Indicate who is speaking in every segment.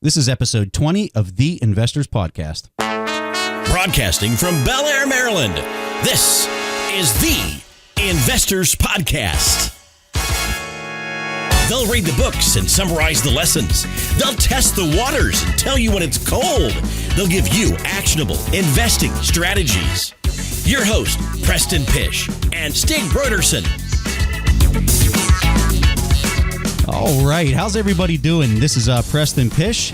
Speaker 1: This is episode 20 of the Investors Podcast.
Speaker 2: Broadcasting from Bel Air, Maryland, this is the Investors Podcast. They'll read the books and summarize the lessons. They'll test the waters and tell you when it's cold. They'll give you actionable investing strategies. Your host, Preston Pish and Stig Broderson.
Speaker 1: All right, how's everybody doing? This is Preston Pish,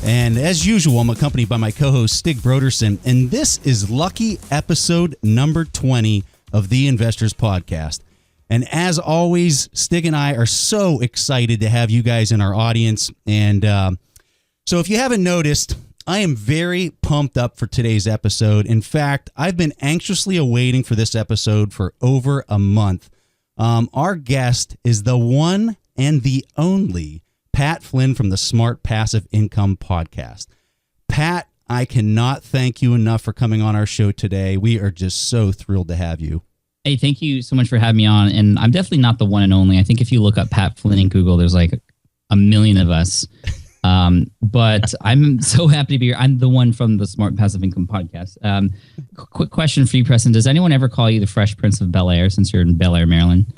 Speaker 1: and as usual, I'm accompanied by my co-host Stig Broderson, and this is lucky episode number 20 of the Investors Podcast. And as always, Stig and I are so excited to have you guys in our audience. And so if you haven't noticed, I am very pumped up for today's episode. In fact, I've been anxiously awaiting for this episode for over a month. Our guest is the one and the only Pat Flynn from the Smart Passive Income Podcast. Pat, I cannot thank you enough for coming on our show today. We are just so thrilled to have you.
Speaker 3: Hey, thank you so much for having me on. And I'm definitely not the one and only. I think if you look up Pat Flynn in Google, there's like a million of us. But I'm so happy to be here. I'm the one from the Smart Passive Income Podcast. Quick question for you, Preston. Does anyone ever call you the Fresh Prince of Bel Air since you're in Bel Air, Maryland?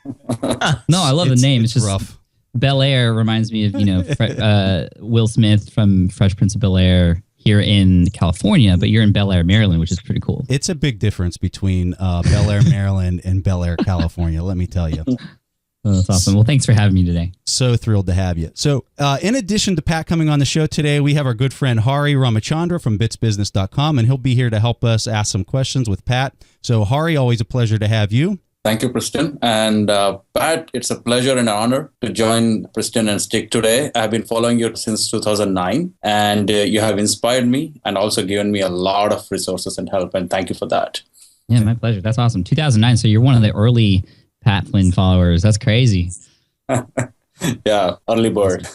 Speaker 3: No, I love the name. It's just rough. Bel Air reminds me of, Will Smith from Fresh Prince of Bel Air here in California, but you're in Bel Air, Maryland, which is pretty cool.
Speaker 1: It's a big difference between Bel Air, Maryland and Bel Air, California, let me tell you.
Speaker 3: Oh, that's awesome. Well, thanks for having me today.
Speaker 1: So thrilled to have you. So in addition to Pat coming on the show today, we have our good friend Hari Ramachandra from bitsbusiness.com, and he'll be here to help us ask some questions with Pat. So Hari, always a pleasure to have you.
Speaker 4: Thank you, Preston. And Pat, it's a pleasure and an honor to join Preston and Stig today. I've been following you since 2009, and you have inspired me and also given me a lot of resources and help. And thank you for that.
Speaker 3: Yeah, my pleasure. That's awesome. 2009. So you're one of the early Pat Flynn followers. That's crazy.
Speaker 4: Yeah, early bird.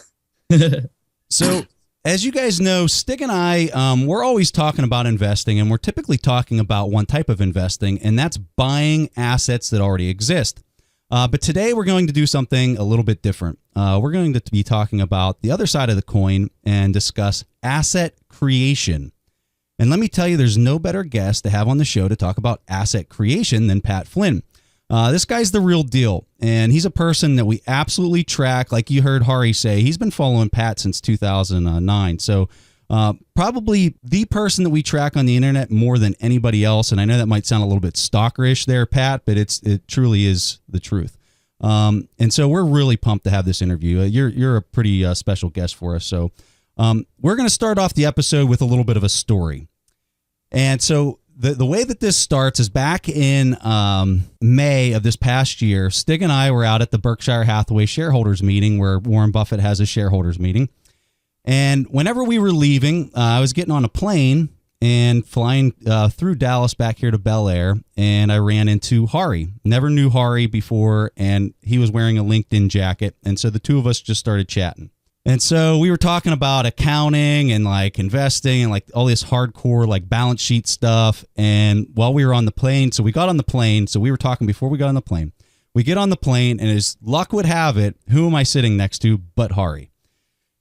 Speaker 1: So as you guys know, Stig and I, we're always talking about investing, and we're typically talking about one type of investing, and that's buying assets that already exist. But today we're going to do something a little bit different. We're going to be talking about the other side of the coin and discuss asset creation. And let me tell you, there's no better guest to have on the show to talk about asset creation than Pat Flynn. This guy's the real deal, and he's a person that we absolutely track. Like you heard Hari say, he's been following Pat since 2009. So probably the person that we track on the internet more than anybody else. And I know that might sound a little bit stalkerish there, Pat, but it truly is the truth. And so we're really pumped to have this interview. You're a pretty special guest for us. So we're going to start off the episode with a little bit of a story. And so the way that this starts is back in May of this past year. Stig and I were out at the Berkshire Hathaway shareholders meeting where Warren Buffett has a shareholders meeting. And whenever we were leaving, I was getting on a plane and flying through Dallas back here to Bel Air, and I ran into Hari. Never knew Hari before, and he was wearing a LinkedIn jacket. And so the two of us just started chatting. And so we were talking about accounting and like investing and like all this hardcore like balance sheet stuff. And while we were on the plane, so we got on the plane. So we were talking before we got on the plane. We get on the plane, and as luck would have it, who am I sitting next to but Hari?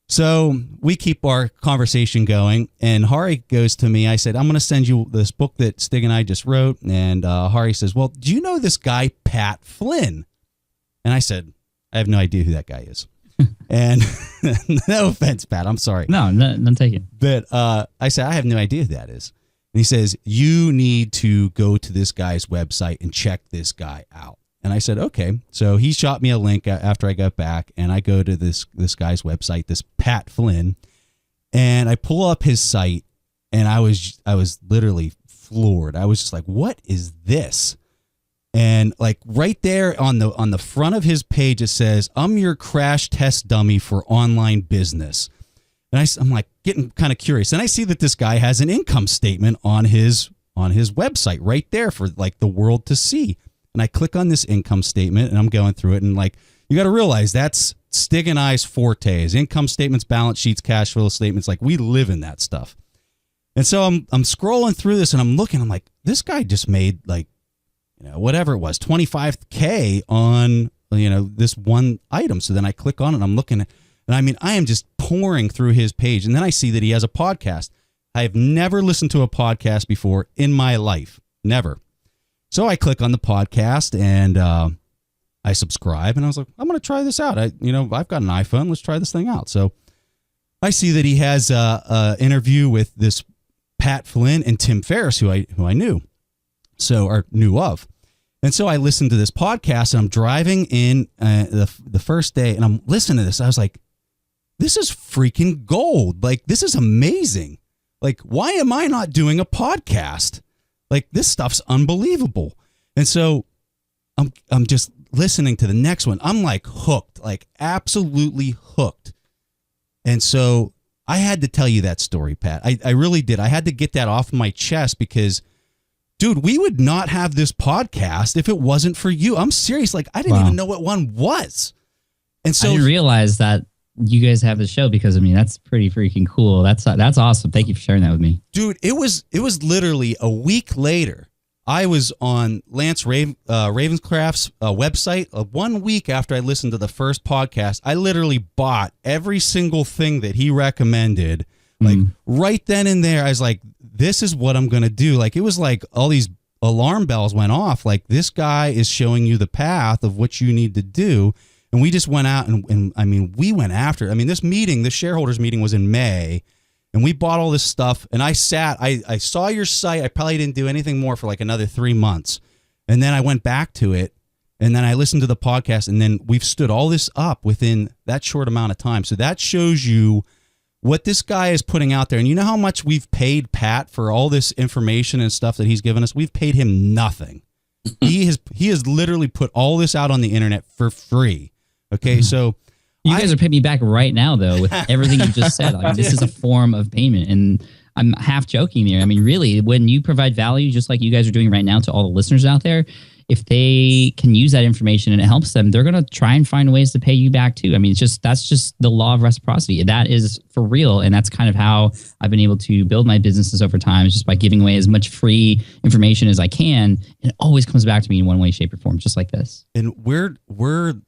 Speaker 1: So we keep our conversation going, and Hari goes to me. I said, I'm going to send you this book that Stig and I just wrote. And Hari says, well, do you know this guy, Pat Flynn? And I said, I have no idea who that guy is. And no offense, Pat, I'm sorry.
Speaker 3: No, none taken.
Speaker 1: But I said, I have no idea who that is. And he says, you need to go to this guy's website and check this guy out. And I said, okay. So he shot me a link after I got back, and I go to this guy's website, this Pat Flynn, and I pull up his site, and I was literally floored. I was just like, what is this? And like right there on the front of his page, it says, I'm your crash test dummy for online business. And I'm like getting kind of curious. And I see that this guy has an income statement on his website right there for like the world to see. And I click on this income statement, and I'm going through it. And like, you got to realize that's Stig and I's forte is income statements, balance sheets, cash flow statements. Like we live in that stuff. And so I'm scrolling through this, and I'm looking, I'm like, this guy just made like, whatever it was, $25K on, this one item. So then I click on it, and I'm looking at, and I mean, I am just pouring through his page, and then I see that he has a podcast. I have never listened to a podcast before in my life. Never. So I click on the podcast and I subscribe, and I was like, I'm going to try this out. I've got an iPhone. Let's try this thing out. So I see that he has a interview with this Pat Flynn and Tim Ferriss, who I knew, or knew of. And so I listened to this podcast, and I'm driving in the first day, and I'm listening to this. I was like, this is freaking gold. Like, this is amazing. Like, why am I not doing a podcast? Like, this stuff's unbelievable. And so I'm just listening to the next one. I'm like hooked, like absolutely hooked. And so I had to tell you that story, Pat. I really did. I had to get that off my chest because, dude, we would not have this podcast if it wasn't for you. I'm serious. Like, I didn't even know what one was. And so
Speaker 3: I didn't realize that you guys have the show because of me. That's pretty freaking cool. That's awesome. Thank you for sharing that with me.
Speaker 1: Dude, it was literally a week later. I was on Lance Ravenscraft's website 1 week after I listened to the first podcast. I literally bought every single thing that he recommended. Like right then and there, I was like, this is what I'm going to do. Like, it was like all these alarm bells went off. Like, this guy is showing you the path of what you need to do. And we just went out and I mean, we went after it. I mean, this shareholders meeting was in May, and we bought all this stuff, and I saw your site. I probably didn't do anything more for like another 3 months. And then I went back to it, and then I listened to the podcast, and then we've stood all this up within that short amount of time. So that shows you what this guy is putting out there. And you know how much we've paid Pat for all this information and stuff that he's given us? We've paid him nothing. He has literally put all this out on the internet for free. Okay, so
Speaker 3: you guys are paying me back right now, though, with everything you just said. Like, this is a form of payment, and I'm half joking there. I mean, really, when you provide value, just like you guys are doing right now to all the listeners out there, if they can use that information and it helps them, they're going to try and find ways to pay you back too. I mean, that's just the law of reciprocity. That is for real, and that's kind of how I've been able to build my businesses over time, is just by giving away as much free information as I can, and it always comes back to me in one way, shape, or form, just like this.
Speaker 1: And we're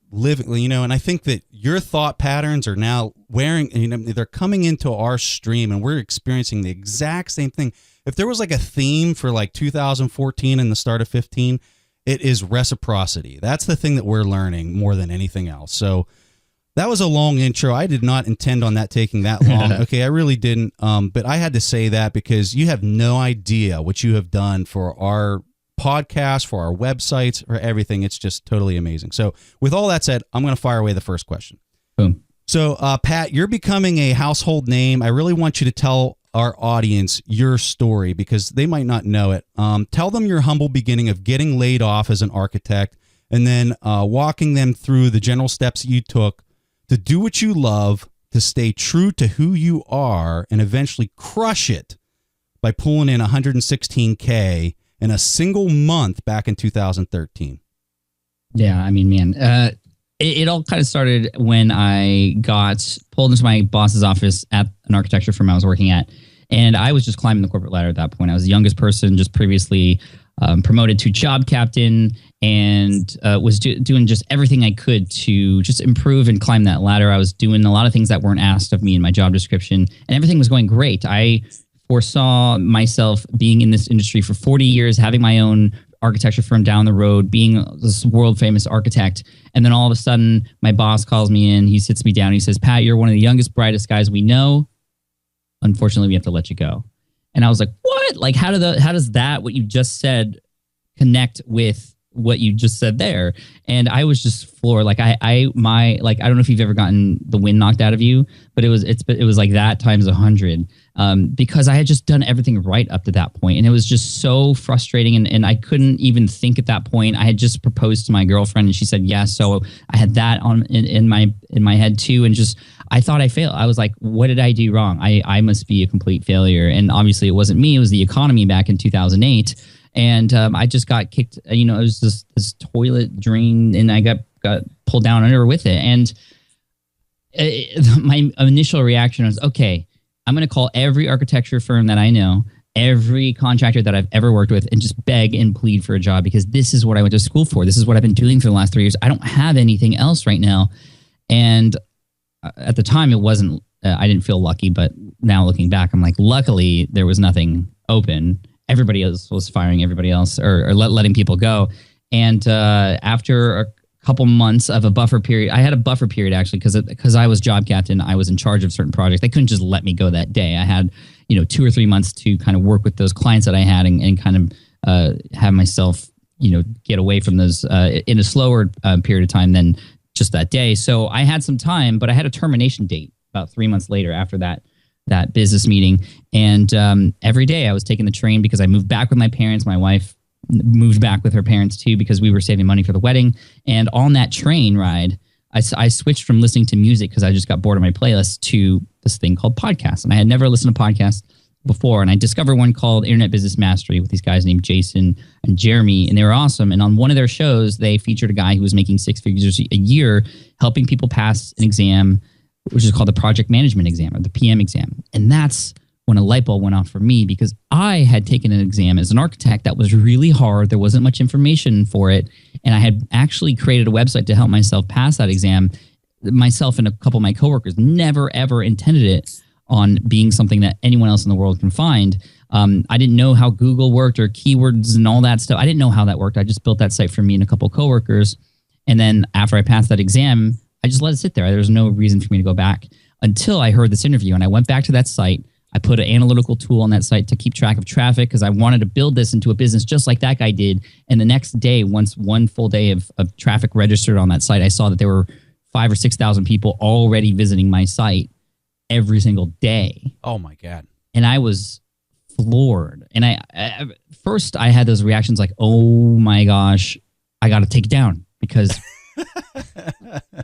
Speaker 1: living, and I think that your thought patterns are now they're coming into our stream, and we're experiencing the exact same thing. If there was like a theme for like 2014 and the start of 15, it is reciprocity. That's the thing that we're learning more than anything else. So that was a long intro. I did not intend on that taking that long. Okay, I really didn't. But I had to say that because you have no idea what you have done for our podcast, for our websites, for everything. It's just totally amazing. So with all that said, I'm going to fire away the first question.
Speaker 3: Boom.
Speaker 1: So Pat, you're becoming a household name. I really want you to tell our audience your story because they might not know it. Tell them your humble beginning of getting laid off as an architect, and then walking them through the general steps you took to do what you love, to stay true to who you are, and eventually crush it by pulling in $116K in a single month back in 2013.
Speaker 3: Yeah, I mean, man, it all kind of started when I got pulled into my boss's office at an architecture firm I was working at. And I was just climbing the corporate ladder at that point. I was the youngest person, just previously promoted to job captain, and was doing just everything I could to just improve and climb that ladder. I was doing a lot of things that weren't asked of me in my job description, and everything was going great. I foresaw myself being in this industry for 40 years, having my own architecture firm down the road, being this world famous architect. And then all of a sudden, my boss calls me in. He sits me down. He says, "Pat, you're one of the youngest, brightest guys we know. Unfortunately, we have to let you go." And I was like, "What? Like, how does that, what you just said, connect with what you just said there?" And I was just floored. Like, I don't know if you've ever gotten the wind knocked out of you, but it was like that times 100. Because I had just done everything right up to that point, and it was just so frustrating. And I couldn't even think at that point. I had just proposed to my girlfriend, and she said yes. So I had that on in my head too, and just I thought I failed. I was like, what did I do wrong? I must be a complete failure. And obviously, it wasn't me. It was the economy back in 2008. And I just got kicked. It was this toilet drain, and I got pulled down under with it. And my initial reaction was, okay, I'm going to call every architecture firm that I know, every contractor that I've ever worked with, and just beg and plead for a job, because this is what I went to school for. This is what I've been doing for the last 3 years. I don't have anything else right now. And at the time, it wasn't I didn't feel lucky, but now looking back, I'm like, luckily there was nothing open. Everybody else was firing everybody else or letting people go. And after a couple months of a buffer period, I had a buffer period actually because I was job captain. I was in charge of certain projects. They couldn't just let me go that day. I had 2 or 3 months to kind of work with those clients that I had and kind of have myself get away from those in a slower period of time than just that day. So I had some time, but I had a termination date about 3 months later after that business meeting. And every day I was taking the train because I moved back with my parents. My wife moved back with her parents too because we were saving money for the wedding. And on that train ride, I switched from listening to music because I just got bored of my playlist to this thing called podcasts. And I had never listened to podcasts before. And I discovered one called Internet Business Mastery with these guys named Jason and Jeremy. And they were awesome. And on one of their shows, they featured a guy who was making 6 figures a year, helping people pass an exam, which is called the project management exam or the PM exam. And that's when a light bulb went off for me because I had taken an exam as an architect that was really hard. There wasn't much information for it. And I had actually created a website to help myself pass that exam. Myself and a couple of my coworkers never, ever intended it on being something that anyone else in the world can find. I didn't know how Google worked or keywords and all that stuff. I didn't know how that worked. I just built that site for me and a couple of coworkers. And then after I passed that exam, I just let it sit there. There was no reason for me to go back until I heard this interview. And I went back to that site. I put an analytical tool on that site to keep track of traffic because I wanted to build this into a business just like that guy did. And the next day, once one full day of traffic registered on that site, I saw that there were 5,000 or 6,000 people already visiting my site every single day.
Speaker 1: Oh my God. And
Speaker 3: I was floored. And I first I had those reactions like, oh my gosh, I got to take it down because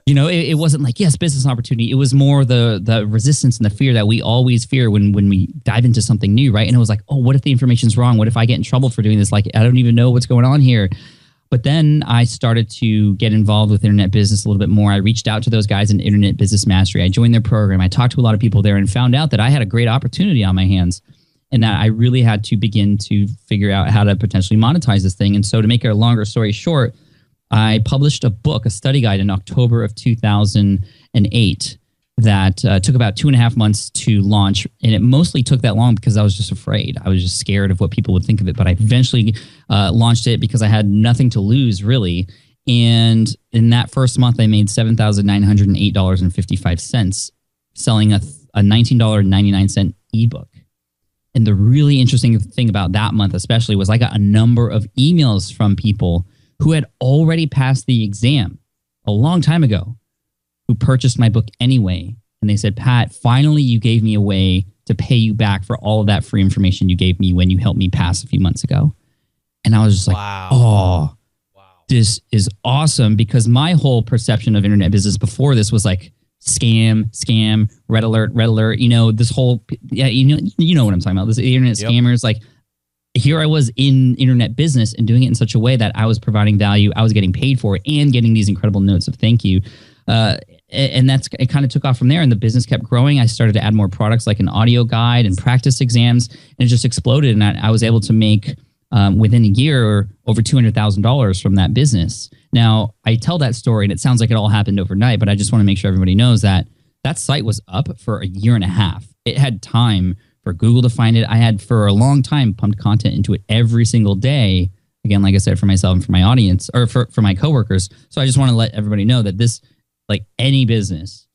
Speaker 3: it wasn't like, yes, business opportunity. It was more the resistance and the fear that we always fear when we dive into something new, right? And it was like, oh, what if the information's wrong? What if I get in trouble for doing this? Like, I don't even know what's going on here. But then I started to get involved with internet business a little bit more. I reached out to those guys in Internet Business Mastery. I joined their program. I talked to a lot of people there and found out that I had a great opportunity on my hands and that I really had to begin to figure out how to potentially monetize this thing. And so to make a longer story short, I published a book, a study guide in October of 2008 that took about 2.5 months to launch. And it mostly took that long because I was just afraid. I was just scared of what people would think of it. But I eventually launched it because I had nothing to lose, really. And in that first month, I made $7,908.55 selling a $19.99 ebook. And the really interesting thing about that month especially was I got a number of emails from people who had already passed the exam a long time ago, who purchased my book anyway. And they said, Pat, finally you gave me a way to pay you back for all of that free information you gave me when you helped me pass a few months ago. And I was just like, wow. This is awesome, because my whole perception of internet business before this was like scam, red alert, this whole, you know what I'm talking about. This internet scammers, like, here I was in internet business and doing it in such a way that I was providing value. I was getting paid for it and getting these incredible notes of thank you. And it kind of took off from there, and the business kept growing. I started to add more products like an audio guide and practice exams, and it just exploded. And I was able to make within a year over $200,000 from that business. Now, I tell that story and it sounds like it all happened overnight, but I just want to make sure everybody knows that that site was up for a year and a half. It had time for Google to find it. I had for a long time pumped content into it every single day. Again, like I said, for myself and for my audience, or for my coworkers. So I just want to let everybody know that this, like any business,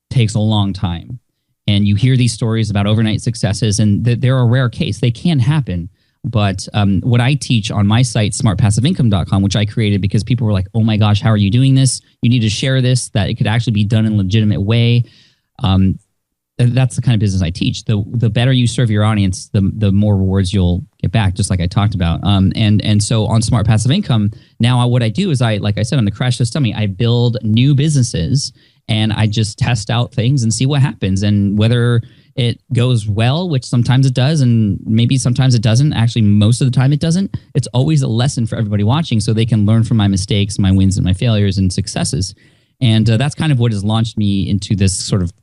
Speaker 3: takes a long time. And you hear these stories about overnight successes, and they're a rare case. They can happen. But what I teach on my site, smartpassiveincome.com, which I created because people were like, oh my gosh, how are you doing this? You need to share this, that it could actually be done in a legitimate way. That's the kind of business I teach. The better you serve your audience, the more rewards you'll get back, just like I talked about. And so on Smart Passive Income, now what I do is like I said, on the Crash Test Dummy, I build new businesses and I just test out things and see what happens. And whether it goes well, which sometimes it does, and maybe sometimes it doesn't. Actually, most of the time it doesn't. It's always a lesson for everybody watching, so they can learn from my mistakes, my wins and my failures and successes. And that's kind of what has launched me into this sort of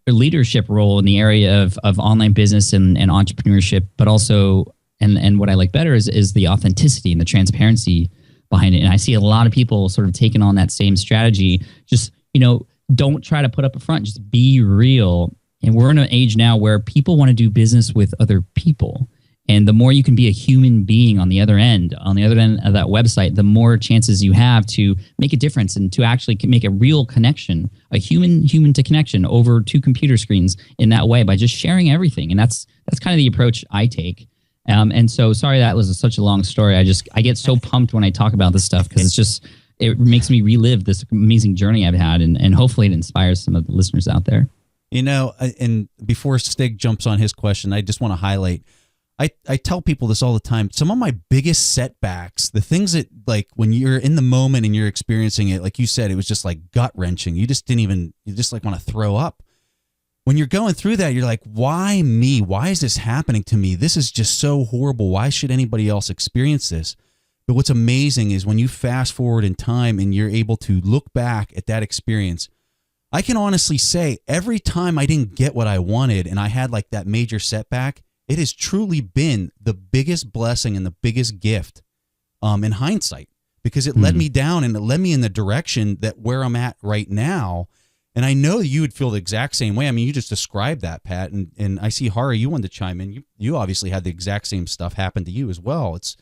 Speaker 3: leadership role in the area of online business and entrepreneurship, but also, and what I like better is the authenticity and the transparency behind it. And I see a lot of people sort of taking on that same strategy, just, don't try to put up a front. Just be real. And we're in an age now where people want to do business with other people. And the more you can be a human being on the other end of that website, the more chances you have to make a difference and to actually make a real connection, a human to connection over two computer screens in that way by just sharing everything. And that's kind of the approach I take. And so, sorry that was such a long story. I get so pumped when I talk about this stuff because it makes me relive this amazing journey I've had, and hopefully it inspires some of the listeners out there.
Speaker 1: You know, and before Stig jumps on his question, I just want to highlight, I tell people this all the time. Some of my biggest setbacks, the things that, like, when you're in the moment and you're experiencing it, like you said, it was just like gut wrenching. You just like want to throw up. When you're going through that, you're like, why me? Why is this happening to me? This is just so horrible. Why should anybody else experience this? But what's amazing is when you fast forward in time and you're able to look back at that experience, I can honestly say every time I didn't get what I wanted and I had like that major setback, it has truly been the biggest blessing and the biggest gift in hindsight, because it led me down and it led me in the direction that where I'm at right now. And I know you would feel the exact same way. I mean, you just described that, Pat, and I see Hari, you wanted to chime in. You obviously had the exact same stuff happen to you as well. It's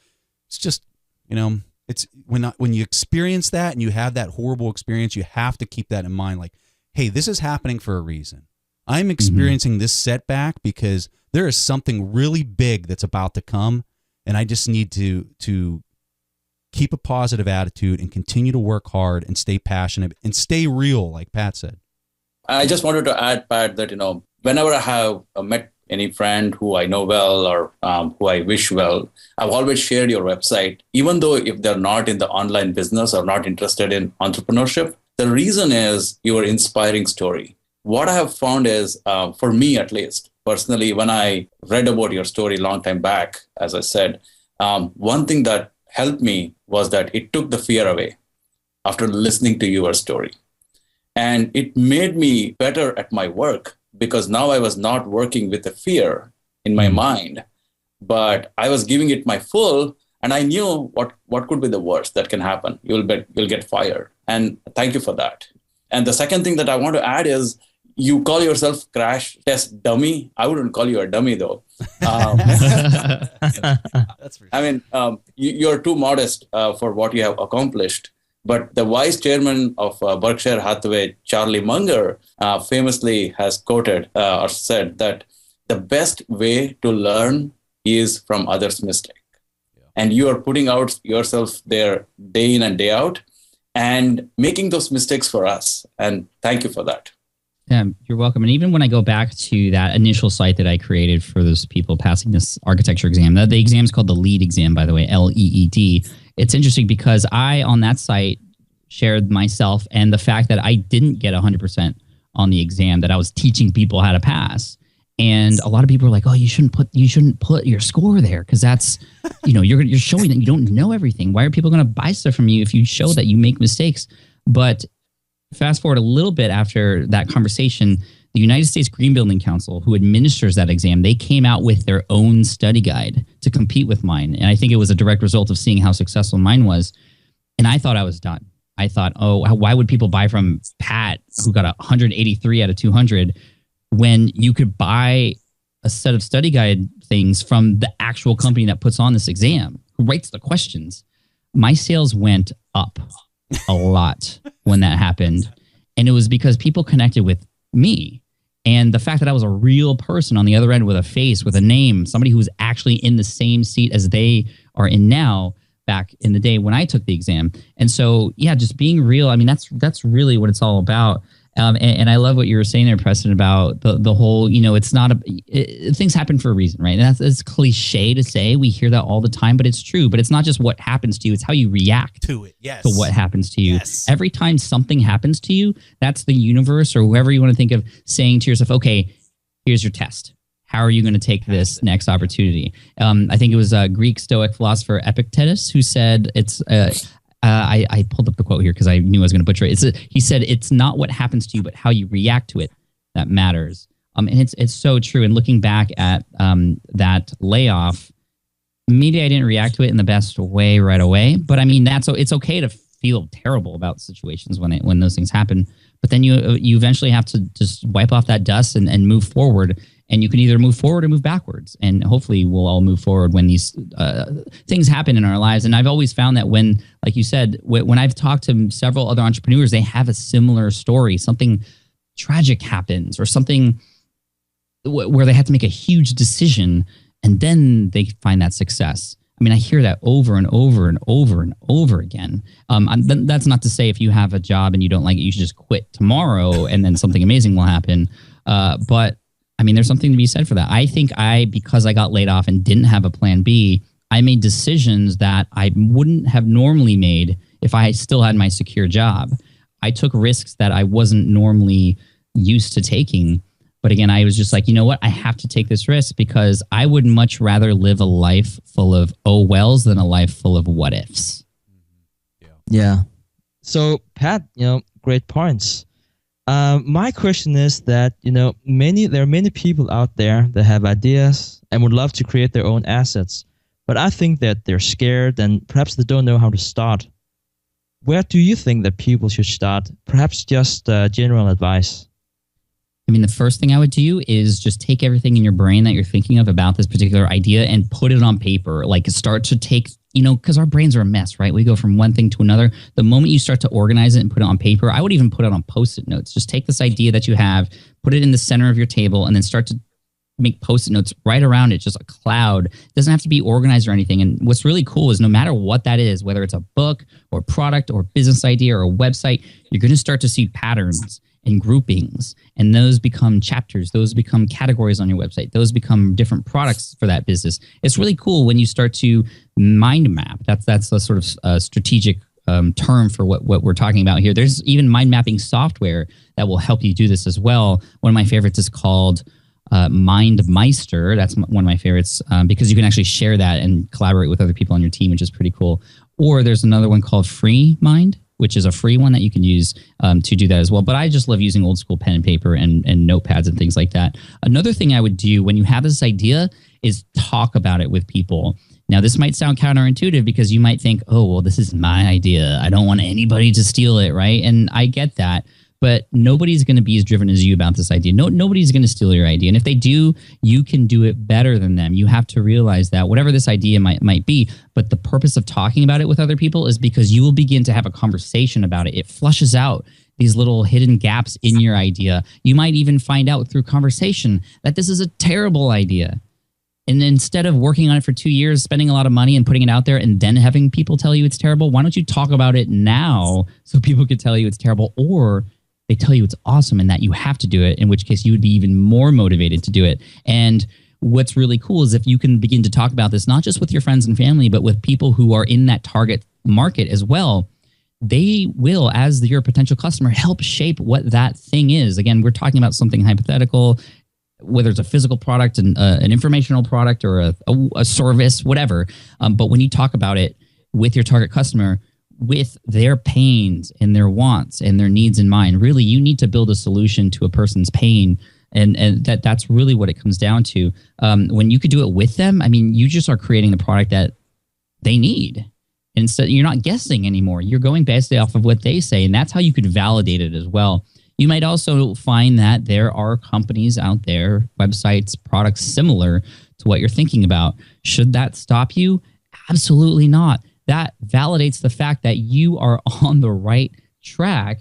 Speaker 1: just, you know, it's when you experience that and you have that horrible experience, you have to keep that in mind. Like, hey, this is happening for a reason. I'm experiencing this setback because there is something really big that's about to come, and I just need to keep a positive attitude and continue to work hard and stay passionate and stay real, like Pat said.
Speaker 4: I just wanted to add, Pat, that, you know, whenever I have met any friend who I know well or who I wish well, I've always shared your website, even though if they're not in the online business or not interested in entrepreneurship. The reason is your inspiring story. What I have found is, for me at least, personally, when I read about your story a long time back, as I said, one thing that helped me was that it took the fear away after listening to your story. And it made me better at my work because now I was not working with the fear in my mind, but I was giving it my full, and I knew what could be the worst that can happen. You'll get fired. And thank you for that. And the second thing that I want to add is, you call yourself crash test dummy. I wouldn't call you a dummy though.
Speaker 1: That's for sure.
Speaker 4: I mean, you're too modest for what you have accomplished. But the vice chairman of Berkshire Hathaway, Charlie Munger, famously has quoted or said that the best way to learn is from others' mistake. Yeah. And you are putting out yourself there day in and day out and making those mistakes for us. And thank you for that.
Speaker 3: Yeah, you're welcome. And even when I go back to that initial site that I created for those people passing this architecture exam, the exam is called the LEED exam, by the way, LEED. It's interesting because I, on that site, shared myself and the fact that I didn't get 100% on the exam, that I was teaching people how to pass. And a lot of people are like, "Oh, you shouldn't put your score there because that's, you know, you're showing that you don't know everything. Why are people going to buy stuff from you if you show that you make mistakes?" But fast forward a little bit after that conversation, the United States Green Building Council, who administers that exam, they came out with their own study guide to compete with mine. And I think it was a direct result of seeing how successful mine was. And I thought I was done. I thought, oh, why would people buy from Pat, who got 183 out of 200, when you could buy a set of study guide things from the actual company that puts on this exam, who writes the questions? My sales went up a lot when that happened. And it was because people connected with me. And the fact that I was a real person on the other end with a face, with a name, somebody who was actually in the same seat as they are in now, back in the day when I took the exam. And so, yeah, just being real. I mean, that's really what it's all about. And I love what you were saying there, Preston, about the whole, you know, it's not things happen for a reason, right? And that's cliche to say. We hear that all the time, but it's true. But it's not just what happens to you. It's how you react
Speaker 1: to it. Yes.
Speaker 3: To what happens to you.
Speaker 1: Yes.
Speaker 3: Every time something happens to you, that's the universe or whoever you want to think of saying to yourself, okay, here's your test. How are you going to take this next opportunity? I think it was a Greek Stoic philosopher Epictetus who said it's... I pulled up the quote here because I knew I was going to butcher it. He said, "It's not what happens to you, but how you react to it that matters." And it's so true. And looking back at that layoff, maybe I didn't react to it in the best way right away. But I mean, it's okay to feel terrible about situations when those things happen. but then you eventually have to just wipe off that dust and move forward. And you can either move forward or move backwards. And hopefully we'll all move forward when these things happen in our lives. And I've always found that when, like you said, when I've talked to several other entrepreneurs, they have a similar story. Something tragic happens or something where they have to make a huge decision, and then they find that success. I mean, I hear that over and over and over and over again. That's not to say if you have a job and you don't like it, you should just quit tomorrow and then something amazing will happen. But I mean, there's something to be said for that. I think because I got laid off and didn't have a plan B, I made decisions that I wouldn't have normally made if I still had my secure job. I took risks that I wasn't normally used to taking. But again, I was just like, you know what? I have to take this risk because I would much rather live a life full of oh wells than a life full of what ifs.
Speaker 5: Yeah. So, Pat, great points. My question is that, there are many people out there that have ideas and would love to create their own assets, but I think that they're scared and perhaps they don't know how to start. Where do you think that people should start? Perhaps just general advice.
Speaker 3: I mean, the first thing I would do is just take everything in your brain that you're thinking of about this particular idea and put it on paper. Like start to take, because our brains are a mess, right? We go from one thing to another. The moment you start to organize it and put it on paper, I would even put it on Post-it notes. Just take this idea that you have, put it in the center of your table, and then start to make Post-it notes right around it, just a cloud. It doesn't have to be organized or anything. And what's really cool is no matter what that is, whether it's a book or product or business idea or a website, you're going to start to see patterns and groupings, and those become chapters, those become categories on your website, those become different products for that business. It's really cool when you start to mind map. That's a sort of strategic term for what we're talking about here. There's even mind mapping software that will help you do this as well. One of my favorites is called MindMeister. That's one of my favorites because you can actually share that and collaborate with other people on your team, which is pretty cool. Or there's another one called Free Mind, which is a free one that you can use to do that as well. But I just love using old school pen and paper and notepads and things like that. Another thing I would do when you have this idea is talk about it with people. Now, this might sound counterintuitive because you might think, oh, well, this is my idea. I don't want anybody to steal it, right? And I get that. But nobody's going to be as driven as you about this idea. Nobody's going to steal your idea. And if they do, you can do it better than them. You have to realize that whatever this idea might be, but the purpose of talking about it with other people is because you will begin to have a conversation about it. It flushes out these little hidden gaps in your idea. You might even find out through conversation that this is a terrible idea. And instead of working on it for 2 years, spending a lot of money and putting it out there and then having people tell you it's terrible, why don't you talk about it now so people could tell you it's terrible, or they tell you it's awesome and that you have to do it, in which case you would be even more motivated to do it. And what's really cool is if you can begin to talk about this, not just with your friends and family, but with people who are in that target market as well, they will, as your potential customer, help shape what that thing is. Again, we're talking about something hypothetical, whether it's a physical product, an informational product, or a service, whatever. But when you talk about it with your target customer, with their pains and their wants and their needs in mind, really, you need to build a solution to a person's pain. And that's really what it comes down to. When you could do it with them, I mean, you just are creating the product that they need. Instead, you're not guessing anymore. You're going based off of what they say, and that's how you could validate it as well. You might also find that there are companies out there, websites, products similar to what you're thinking about. Should that stop you? Absolutely not. That validates the fact that you are on the right track.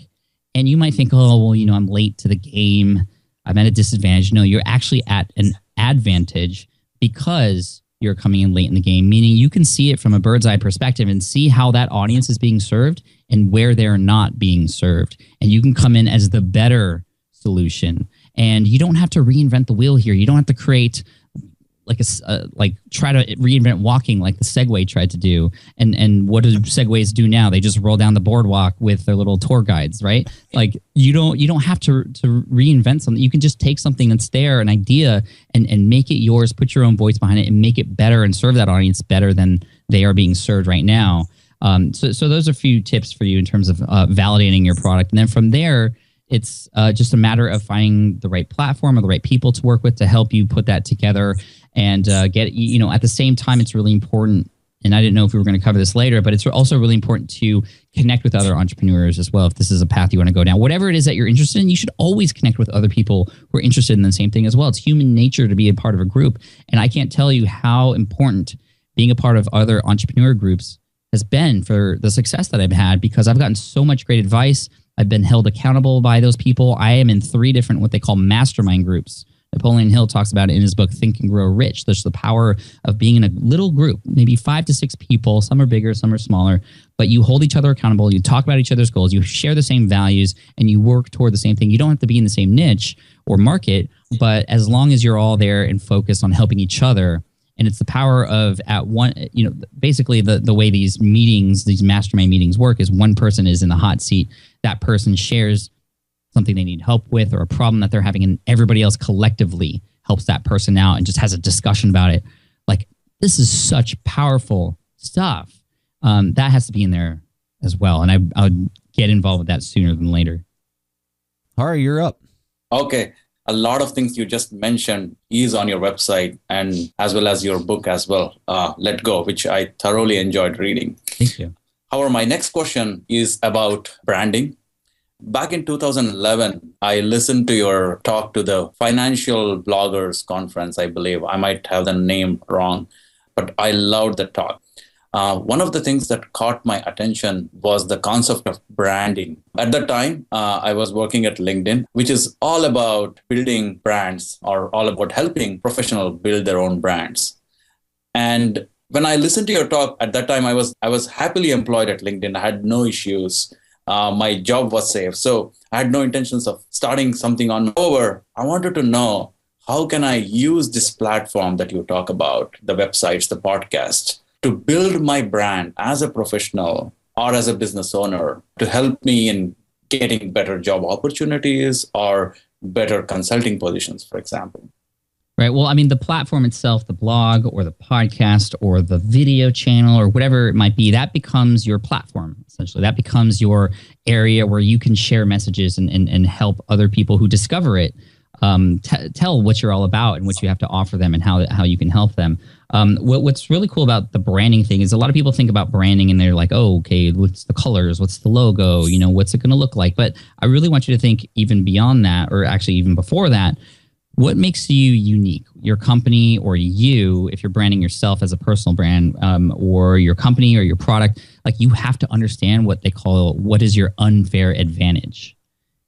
Speaker 3: And you might think, oh, well, I'm late to the game. I'm at a disadvantage. No, you're actually at an advantage because you're coming in late in the game, meaning you can see it from a bird's eye perspective and see how that audience is being served and where they're not being served. And you can come in as the better solution. And you don't have to reinvent the wheel here. You don't have to create try to reinvent walking like the Segway tried to do. And what do Segways do now? They just roll down the boardwalk with their little tour guides, right? Like you don't have to reinvent something. You can just take something that's there, an idea, and make it yours, put your own voice behind it, and make it better and serve that audience better than they are being served right now. So those are a few tips for you in terms of validating your product. And then from there, it's just a matter of finding the right platform or the right people to work with to help you put that together and get, at the same time, it's really important and I didn't know if we were going to cover this later, but it's also really important to connect with other entrepreneurs as well. If this is a path you want to go down, whatever it is that you're interested in, you should always connect with other people who are interested in the same thing as well. It's human nature to be a part of a group. And I can't tell you how important being a part of other entrepreneur groups has been for the success that I've had, because I've gotten so much great advice. I've been held accountable by those people. I am in 3 different what they call mastermind groups. Napoleon Hill talks about it in his book, Think and Grow Rich. There's the power of being in a little group, maybe 5 to 6 people. Some are bigger, some are smaller, but you hold each other accountable. You talk about each other's goals. You share the same values and you work toward the same thing. You don't have to be in the same niche or market, but as long as you're all there and focused on helping each other. And it's the power of basically the way these meetings, these mastermind meetings work is one person is in the hot seat. That person shares something they need help with or a problem that they're having, and everybody else collectively helps that person out and just has a discussion about it. Like, this is such powerful stuff. That has to be in there as well. And I would get involved with that sooner than later.
Speaker 1: Hari, you're up.
Speaker 4: Okay. A lot of things you just mentioned is on your website, and as well as your book as well, Let Go, which I thoroughly enjoyed reading.
Speaker 3: Thank you.
Speaker 4: However, my next question is about branding. Back in 2011, I listened to your talk to the Financial Bloggers Conference, I believe. I might have the name wrong, but I loved the talk. One of the things that caught my attention was the concept of branding. At that time, I was working at LinkedIn, which is all about building brands or all about helping professionals build their own brands. And when I listened to your talk at that time, I was happily employed at LinkedIn. I had no issues. My job was safe. So I had no intentions of starting something on over. I wanted to know, how can I use this platform that you talk about, the websites, the podcast, to build my brand as a professional or as a business owner to help me in getting better job opportunities or better consulting positions, for example?
Speaker 3: Right. Well, I mean, the platform itself, the blog or the podcast or the video channel or whatever it might be, that becomes your platform, essentially. That becomes your area where you can share messages and help other people who discover it tell what you're all about and what you have to offer them and how you can help them. What's really cool about the branding thing is a lot of people think about branding and they're like, oh, okay, what's the colors? What's the logo? What's it going to look like? But I really want you to think even beyond that, or actually even before that. What makes you unique? Your company or you, if you're branding yourself as a personal brand, or your company or your product, like, you have to understand what they call, what is your unfair advantage?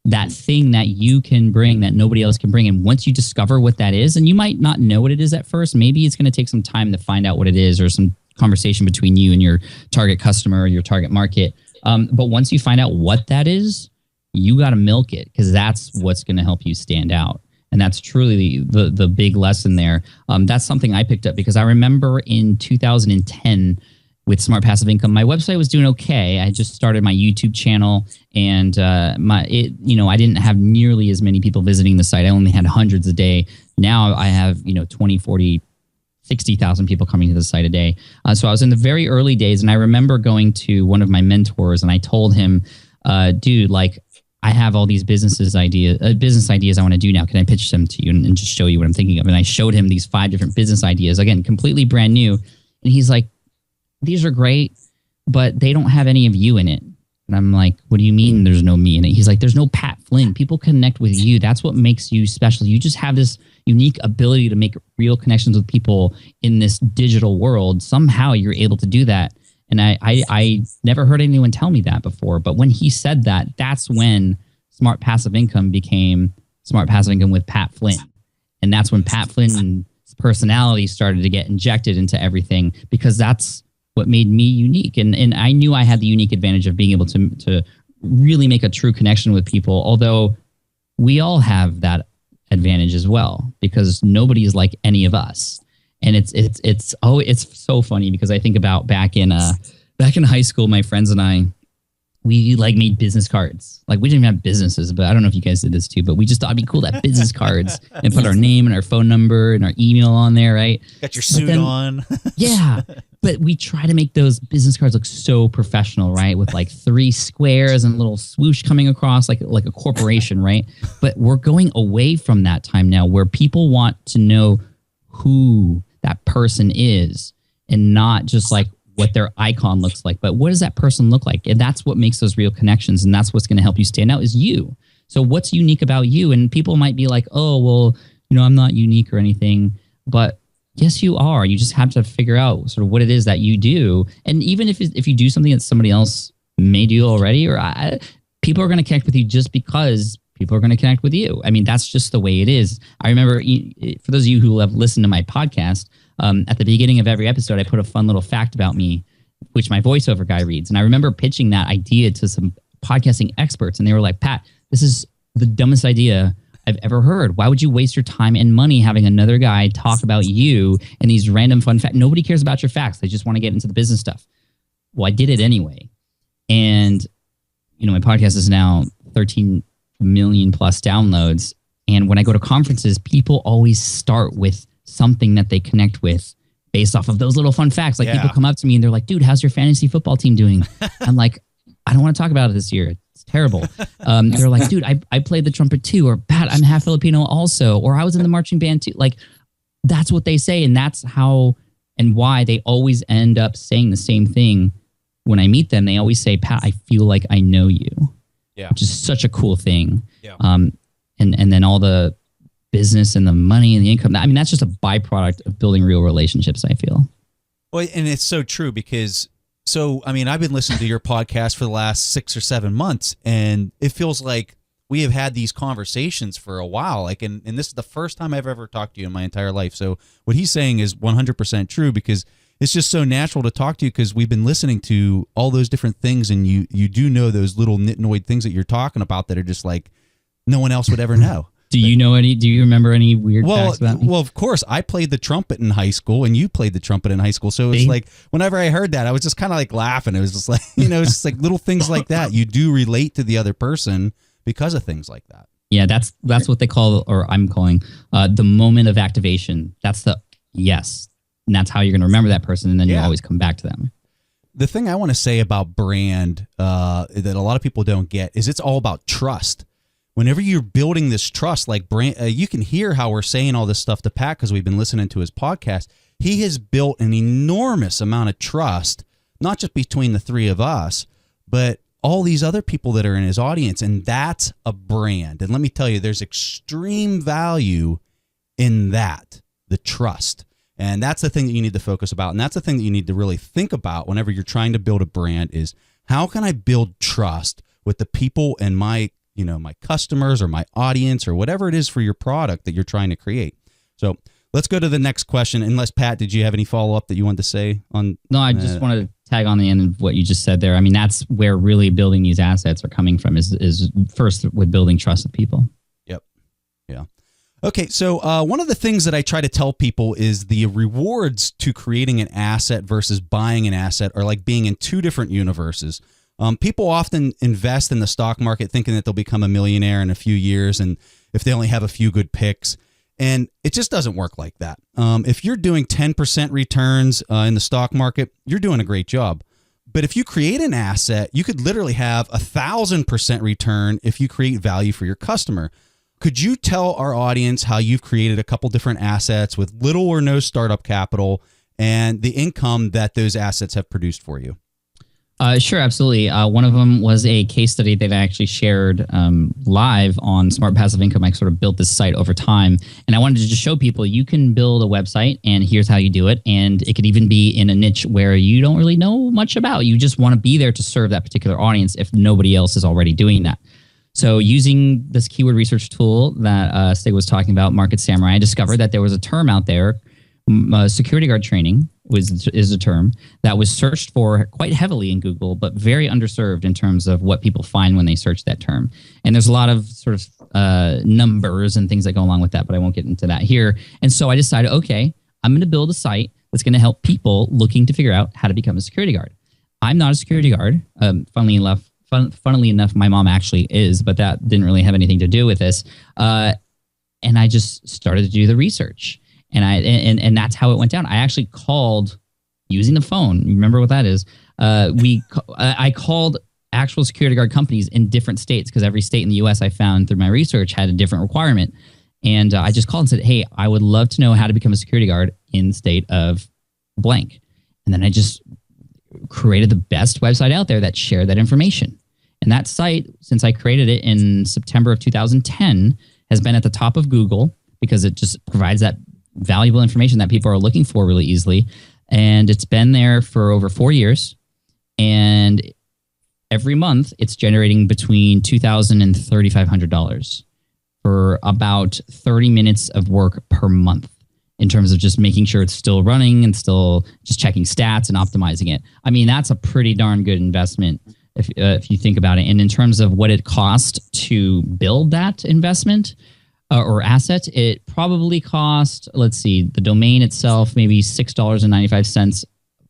Speaker 3: That thing that you can bring that nobody else can bring. And once you discover what that is, and you might not know what it is at first, maybe it's going to take some time to find out what it is, or some conversation between you and your target customer or your target market. But once you find out what that is, you got to milk it, because that's what's going to help you stand out. And that's truly the big lesson there. That's something I picked up, because I remember in 2010 with Smart Passive Income, my website was doing okay. I just started my YouTube channel, and I didn't have nearly as many people visiting the site. I only had hundreds a day. Now I have 20, 40, 60,000 people coming to the site a day. So I was in the very early days, and I remember going to one of my mentors, and I told him, dude, like, I have all these business ideas I want to do now. Can I pitch them to you and just show you what I'm thinking of? And I showed him these 5 different business ideas, again, completely brand new. And he's like, these are great, but they don't have any of you in it. And I'm like, what do you mean there's no me in it? He's like, there's no Pat Flynn. People connect with you. That's what makes you special. You just have this unique ability to make real connections with people in this digital world. Somehow you're able to do that. And I never heard anyone tell me that before. But when he said that, that's when Smart Passive Income became Smart Passive Income with Pat Flynn. And that's when Pat Flynn's personality started to get injected into everything, because that's what made me unique. And I knew I had the unique advantage of being able to really make a true connection with people, although we all have that advantage as well, because nobody is like any of us. And it's so funny, because I think about back in high school, my friends and I, we like made business cards. Like, we didn't even have businesses, but I don't know if you guys did this too, but we just thought it'd be cool to have business cards and put our name and our phone number and our email on there, right?
Speaker 6: Got your suit on.
Speaker 3: Yeah. But we try to make those business cards look so professional, right? With like 3 squares and a little swoosh coming across like a corporation, right? But we're going away from that time now, where people want to know who that person is, and not just like what their icon looks like, but what does that person look like? And that's what makes those real connections. And that's what's going to help you stand out is you. So what's unique about you? And people might be like, oh, well, I'm not unique or anything, but yes, you are. You just have to figure out sort of what it is that you do. And even if you do something that somebody else may do already, people are going to connect with you just because people are going to connect with you. I mean, that's just the way it is. I remember, for those of you who have listened to my podcast, at the beginning of every episode, I put a fun little fact about me, which my voiceover guy reads. And I remember pitching that idea to some podcasting experts, and they were like, Pat, this is the dumbest idea I've ever heard. Why would you waste your time and money having another guy talk about you and these random fun facts? Nobody cares about your facts. They just want to get into the business stuff. Well, I did it anyway. And, my podcast is now 13 million plus downloads. And when I go to conferences, people always start with something that they connect with based off of those little fun facts. Like people come up to me and they're like, dude, how's your fantasy football team doing? I'm like, I don't want to talk about it this year. It's terrible. They're like, dude, I played the trumpet too. Or Pat, I'm half Filipino also. Or I was in the marching band too. Like that's what they say. And that's how and why they always end up saying the same thing. When I meet them, they always say, Pat, I feel like I know you. Yeah. Which is such a cool thing. Yeah. And then all the business and the money and the income. I mean, that's just a byproduct of building real relationships, I feel.
Speaker 1: Well, and it's so true because, I've been listening to your podcast for the last 6 or 7 months, and it feels like we have had these conversations for a while. Like, and this is the first time I've ever talked to you in my entire life. So what he's saying is 100% true because it's just so natural to talk to you because we've been listening to all those different things, and you do know those little nitnoid things that you're talking about that are just like no one else would ever know.
Speaker 3: Do you remember any weird facts about me?
Speaker 1: Well, of course, I played the trumpet in high school, and you played the trumpet in high school. So it's like whenever I heard that, I was just kind of like laughing. It was just like, it's just like little things like that. You do relate to the other person because of things like that.
Speaker 3: Yeah, that's what they call, or I'm calling, the moment of activation. That's the yes. And that's how you're going to remember that person, and then you always come back to them.
Speaker 1: The thing I want to say about brand that a lot of people don't get is it's all about trust. Whenever you're building this trust, like brand, you can hear how we're saying all this stuff to Pat because we've been listening to his podcast. He has built an enormous amount of trust, not just between the three of us, but all these other people that are in his audience, and that's a brand. And let me tell you, there's extreme value in that, the trust. And that's the thing that you need to focus about. And that's the thing that you need to really think about whenever you're trying to build a brand is how can I build trust with the people and my customers or my audience or whatever it is for your product that you're trying to create. So let's go to the next question. Unless, Pat, did you have any follow-up that you wanted to say on?
Speaker 3: No, I just wanted to tag on the end of what you just said there. I mean, that's where really building these assets are coming from is first with building trust with people.
Speaker 1: Yep. Yeah. Okay, so one of the things that I try to tell people is the rewards to creating an asset versus buying an asset are like being in two different universes. People often invest in the stock market thinking that they'll become a millionaire in a few years and if they only have a few good picks. And it just doesn't work like that. If you're doing 10% returns in the stock market, you're doing a great job. But if you create an asset, you could literally have 1,000% return if you create value for your customer. Could you tell our audience how you've created a couple different assets with little or no startup capital and the income that those assets have produced for you?
Speaker 3: Sure, absolutely. One of them was a case study that I actually shared live on Smart Passive Income. I sort of built this site over time, and I wanted to just show people you can build a website, and here's how you do it. And it could even be in a niche where you don't really know much about. You just want to be there to serve that particular audience if nobody else is already doing that. So using this keyword research tool that Stig was talking about, Market Samurai, I discovered that there was a term out there, security guard training is a term that was searched for quite heavily in Google, but very underserved in terms of what people find when they search that term. And there's a lot of sort of numbers and things that go along with that, but I won't get into that here. And so I decided, okay, I'm going to build a site that's going to help people looking to figure out how to become a security guard. I'm not a security guard. Funnily enough, my mom actually is, but that didn't really have anything to do with this. And I just started to do the research. And that's how it went down. I actually called using the phone. Remember what that is? I called actual security guard companies in different states because every state in the U.S. I found through my research had a different requirement. And I just called and said, hey, I would love to know how to become a security guard in the state of blank. And then created the best website out there that shared that information. And that site, since I created it in September of 2010, has been at the top of Google because it just provides that valuable information that people are looking for really easily. And it's been there for over 4 years. And every month, it's generating between $2,000 and $3,500 for about 30 minutes of work per month in terms of just making sure it's still running and still just checking stats and optimizing it. I mean, that's a pretty darn good investment if you think about it. And in terms of what it cost to build that investment or asset, it probably cost, let's see, the domain itself, maybe $6.95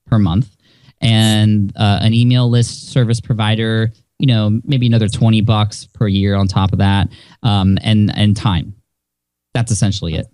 Speaker 3: per month. And an email list service provider, maybe another $20 per year on top of that, and time. That's essentially it.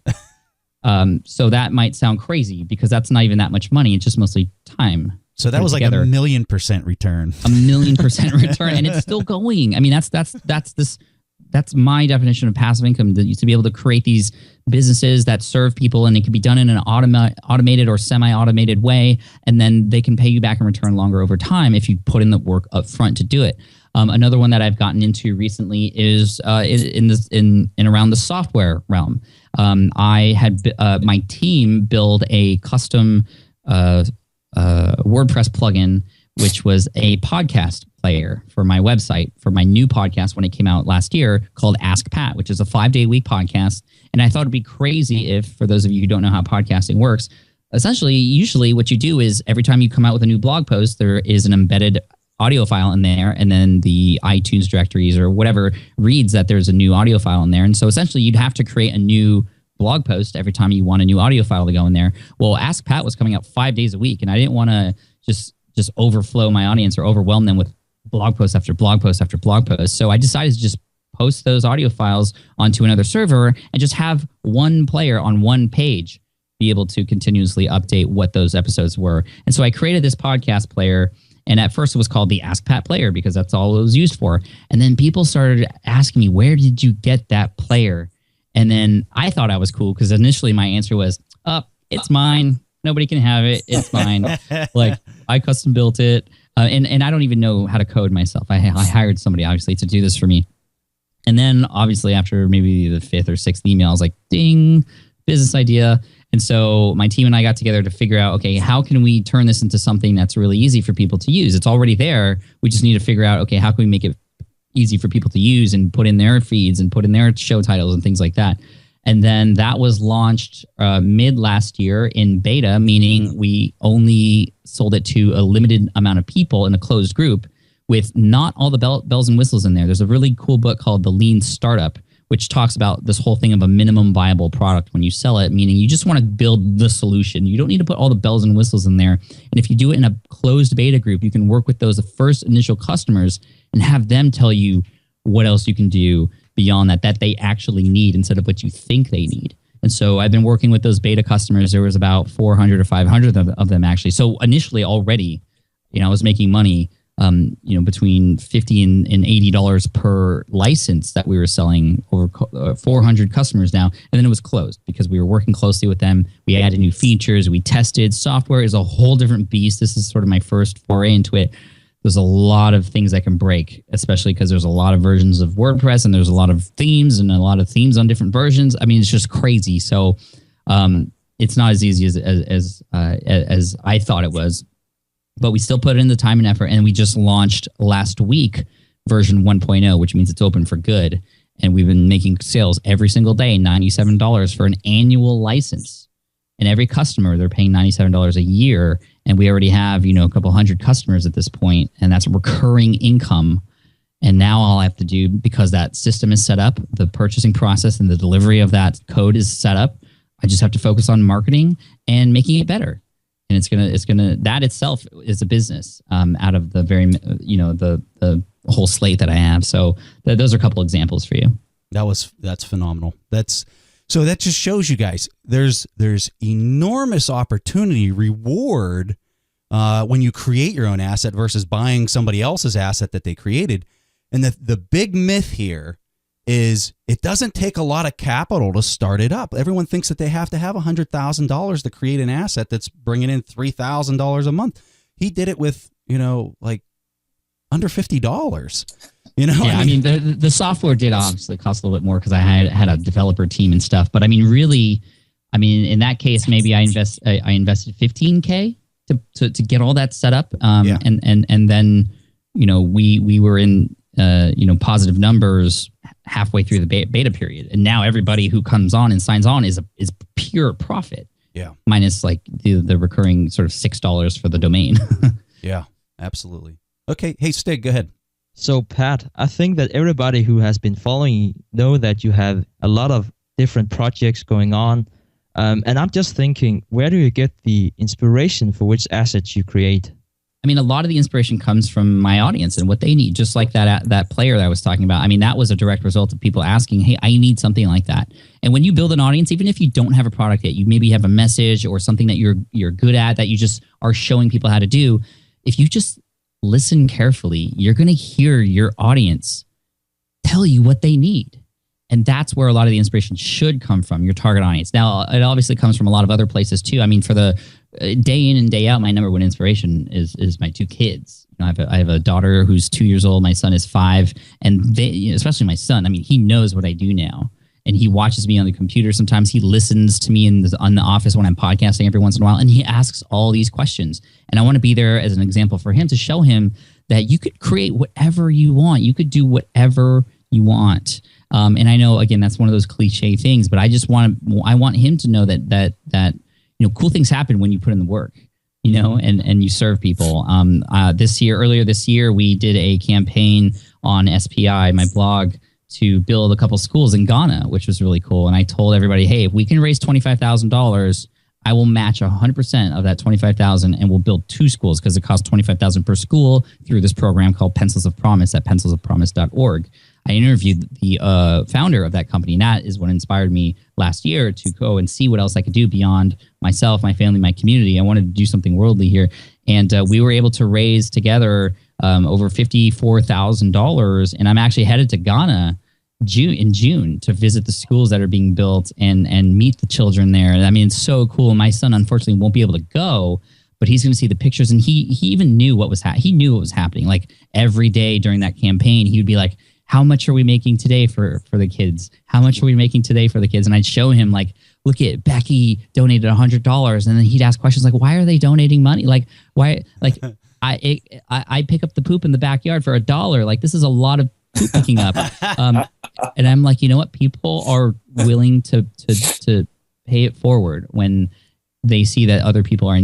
Speaker 3: So that might sound crazy because that's not even that much money. It's just mostly time.
Speaker 1: So that was like
Speaker 3: together.
Speaker 1: a 1,000,000% return.
Speaker 3: A 1,000,000% return, and it's still going. I mean, that's my definition of passive income. To be able to create these businesses that serve people, and it can be done in an automated or semi-automated way, and then they can pay you back in return longer over time if you put in the work up front to do it. Another one that I've gotten into recently is in around the software realm. I had my team build a custom WordPress plugin, which was a podcast player for my website, for my new podcast when it came out last year, called Ask Pat, which is a 5-day-a-week podcast. And I thought it'd be crazy if, for those of you who don't know how podcasting works, essentially, usually what you do is every time you come out with a new blog post, there is an embedded audio file in there, and then the iTunes directories or whatever reads that there's a new audio file in there. And so essentially you'd have to create a new blog post every time you want a new audio file to go in there. Well, Ask Pat was coming out 5 days a week, and I didn't want to just overflow my audience or overwhelm them with blog post after blog post after blog post. So I decided to just post those audio files onto another server and just have one player on one page be able to continuously update what those episodes were. And so I created this podcast player, and at first it was called the Ask Pat player because that's all it was used for. And then people started asking me, where did you get that player? And then I thought I was cool because initially my answer was, it's mine. Nobody can have it. It's mine. Like, I custom built it. And I don't even know how to code myself. I hired somebody, obviously, to do this for me. And then, obviously, after maybe the 5th or 6th email, I was like, ding, business idea. And so my team and I got together to figure out, okay, how can we turn this into something that's really easy for people to use? It's already there. We just need to figure out, okay, how can we make it easy for people to use and put in their feeds and put in their show titles and things like that. And then that was launched mid last year in beta, meaning we only sold it to a limited amount of people in a closed group with not all the bells and whistles in there. There's a really cool book called The Lean Startup, which talks about this whole thing of a minimum viable product when you sell it, meaning you just want to build the solution. You don't need to put all the bells and whistles in there. And if you do it in a closed beta group, you can work with those first initial customers and have them tell you what else you can do beyond that they actually need instead of what you think they need. And so I've been working with those beta customers. There was about 400 or 500 of them actually. So initially already, I was making money, between $50 and $80 per license that we were selling, over 400 customers now. And then it was closed because we were working closely with them. We added new features. We tested. Software is a whole different beast. This is sort of my first foray into it. There's a lot of things that can break, especially because there's a lot of versions of WordPress and there's a lot of themes and a lot of themes on different versions. I mean, it's just crazy. So it's not as easy as I thought it was, but we still put in the time and effort. And we just launched last week version 1.0, which means it's open for good. And we've been making sales every single day, $97 for an annual license. And every customer, they're paying $97 a year. And we already have, a couple hundred customers at this point, and that's recurring income. And now all I have to do, because that system is set up, the purchasing process and the delivery of that code is set up, I just have to focus on marketing and making it better. And it's gonna that itself is a business out of the very, the whole slate that I have. So those are a couple examples for you.
Speaker 1: That's phenomenal. So that just shows you guys there's enormous opportunity, reward when you create your own asset versus buying somebody else's asset that they created. And the big myth here is it doesn't take a lot of capital to start it up. Everyone thinks that they have to have $100,000 to create an asset that's bringing in $3,000 a month. He did it with like under $50.
Speaker 3: Yeah, I mean, the software did obviously cost a little bit more because I had a developer team and stuff. But I mean, really, in that case, maybe I invested $15K to get all that set up. And then, we were in, positive numbers halfway through the beta period. And now everybody who comes on and signs on is pure profit.
Speaker 1: Yeah.
Speaker 3: Minus like the recurring sort of $6 for the domain.
Speaker 1: Yeah, absolutely. Okay. Hey, Stig, go ahead.
Speaker 5: So, Pat, I think that everybody who has been following you know that you have a lot of different projects going on. And I'm just thinking, where do you get the inspiration for which assets you create?
Speaker 3: I mean, a lot of the inspiration comes from my audience and what they need, just like that player that I was talking about. I mean, that was a direct result of people asking, hey, I need something like that. And when you build an audience, even if you don't have a product yet, you maybe have a message or something that you're good at that you just are showing people how to do. If you just listen carefully, you're going to hear your audience tell you what they need. And that's where a lot of the inspiration should come from, your target audience. Now, it obviously comes from a lot of other places too. I mean, for the day in and day out, my number one inspiration is my two kids. I have a daughter who's 2 years old. My son is 5. And they, especially my son, I mean, he knows what I do now. And he watches me on the computer. Sometimes he listens to me on the office when I'm podcasting every once in a while. And he asks all these questions. And I want to be there as an example for him to show him that you could create whatever you want. You could do whatever you want. And I know, again, that's one of those cliche things, but I want him to know that cool things happen when you put in the work, and you serve people. Earlier this year, we did a campaign on SPI, my blog, to build a couple schools in Ghana, which was really cool. And I told everybody, hey, if we can raise $25,000, I will match 100% of that $25,000 and we'll build 2 schools because it costs $25,000 per school through this program called Pencils of Promise at pencilsofpromise.org. I interviewed the founder of that company, and that is what inspired me last year to go and see what else I could do beyond myself, my family, my community. I wanted to do something worldly here. And we were able to raise together over $54,000. And I'm actually headed to Ghana in June to visit the schools that are being built and meet the children there. I mean, it's so cool. My son, unfortunately, won't be able to go, but he's going to see the pictures. And he even knew what was he knew what was happening. Like every day during that campaign, he would be like, how much are we making today for the kids? How much are we making today for the kids? And I'd show him like, look at Becky donated $100. And then he'd ask questions like, why are they donating money? Like, why, like I pick up the poop in the backyard for $1. Like this is a lot of poop picking up. And I'm like, you know what? People are willing to pay it forward when they see that other people are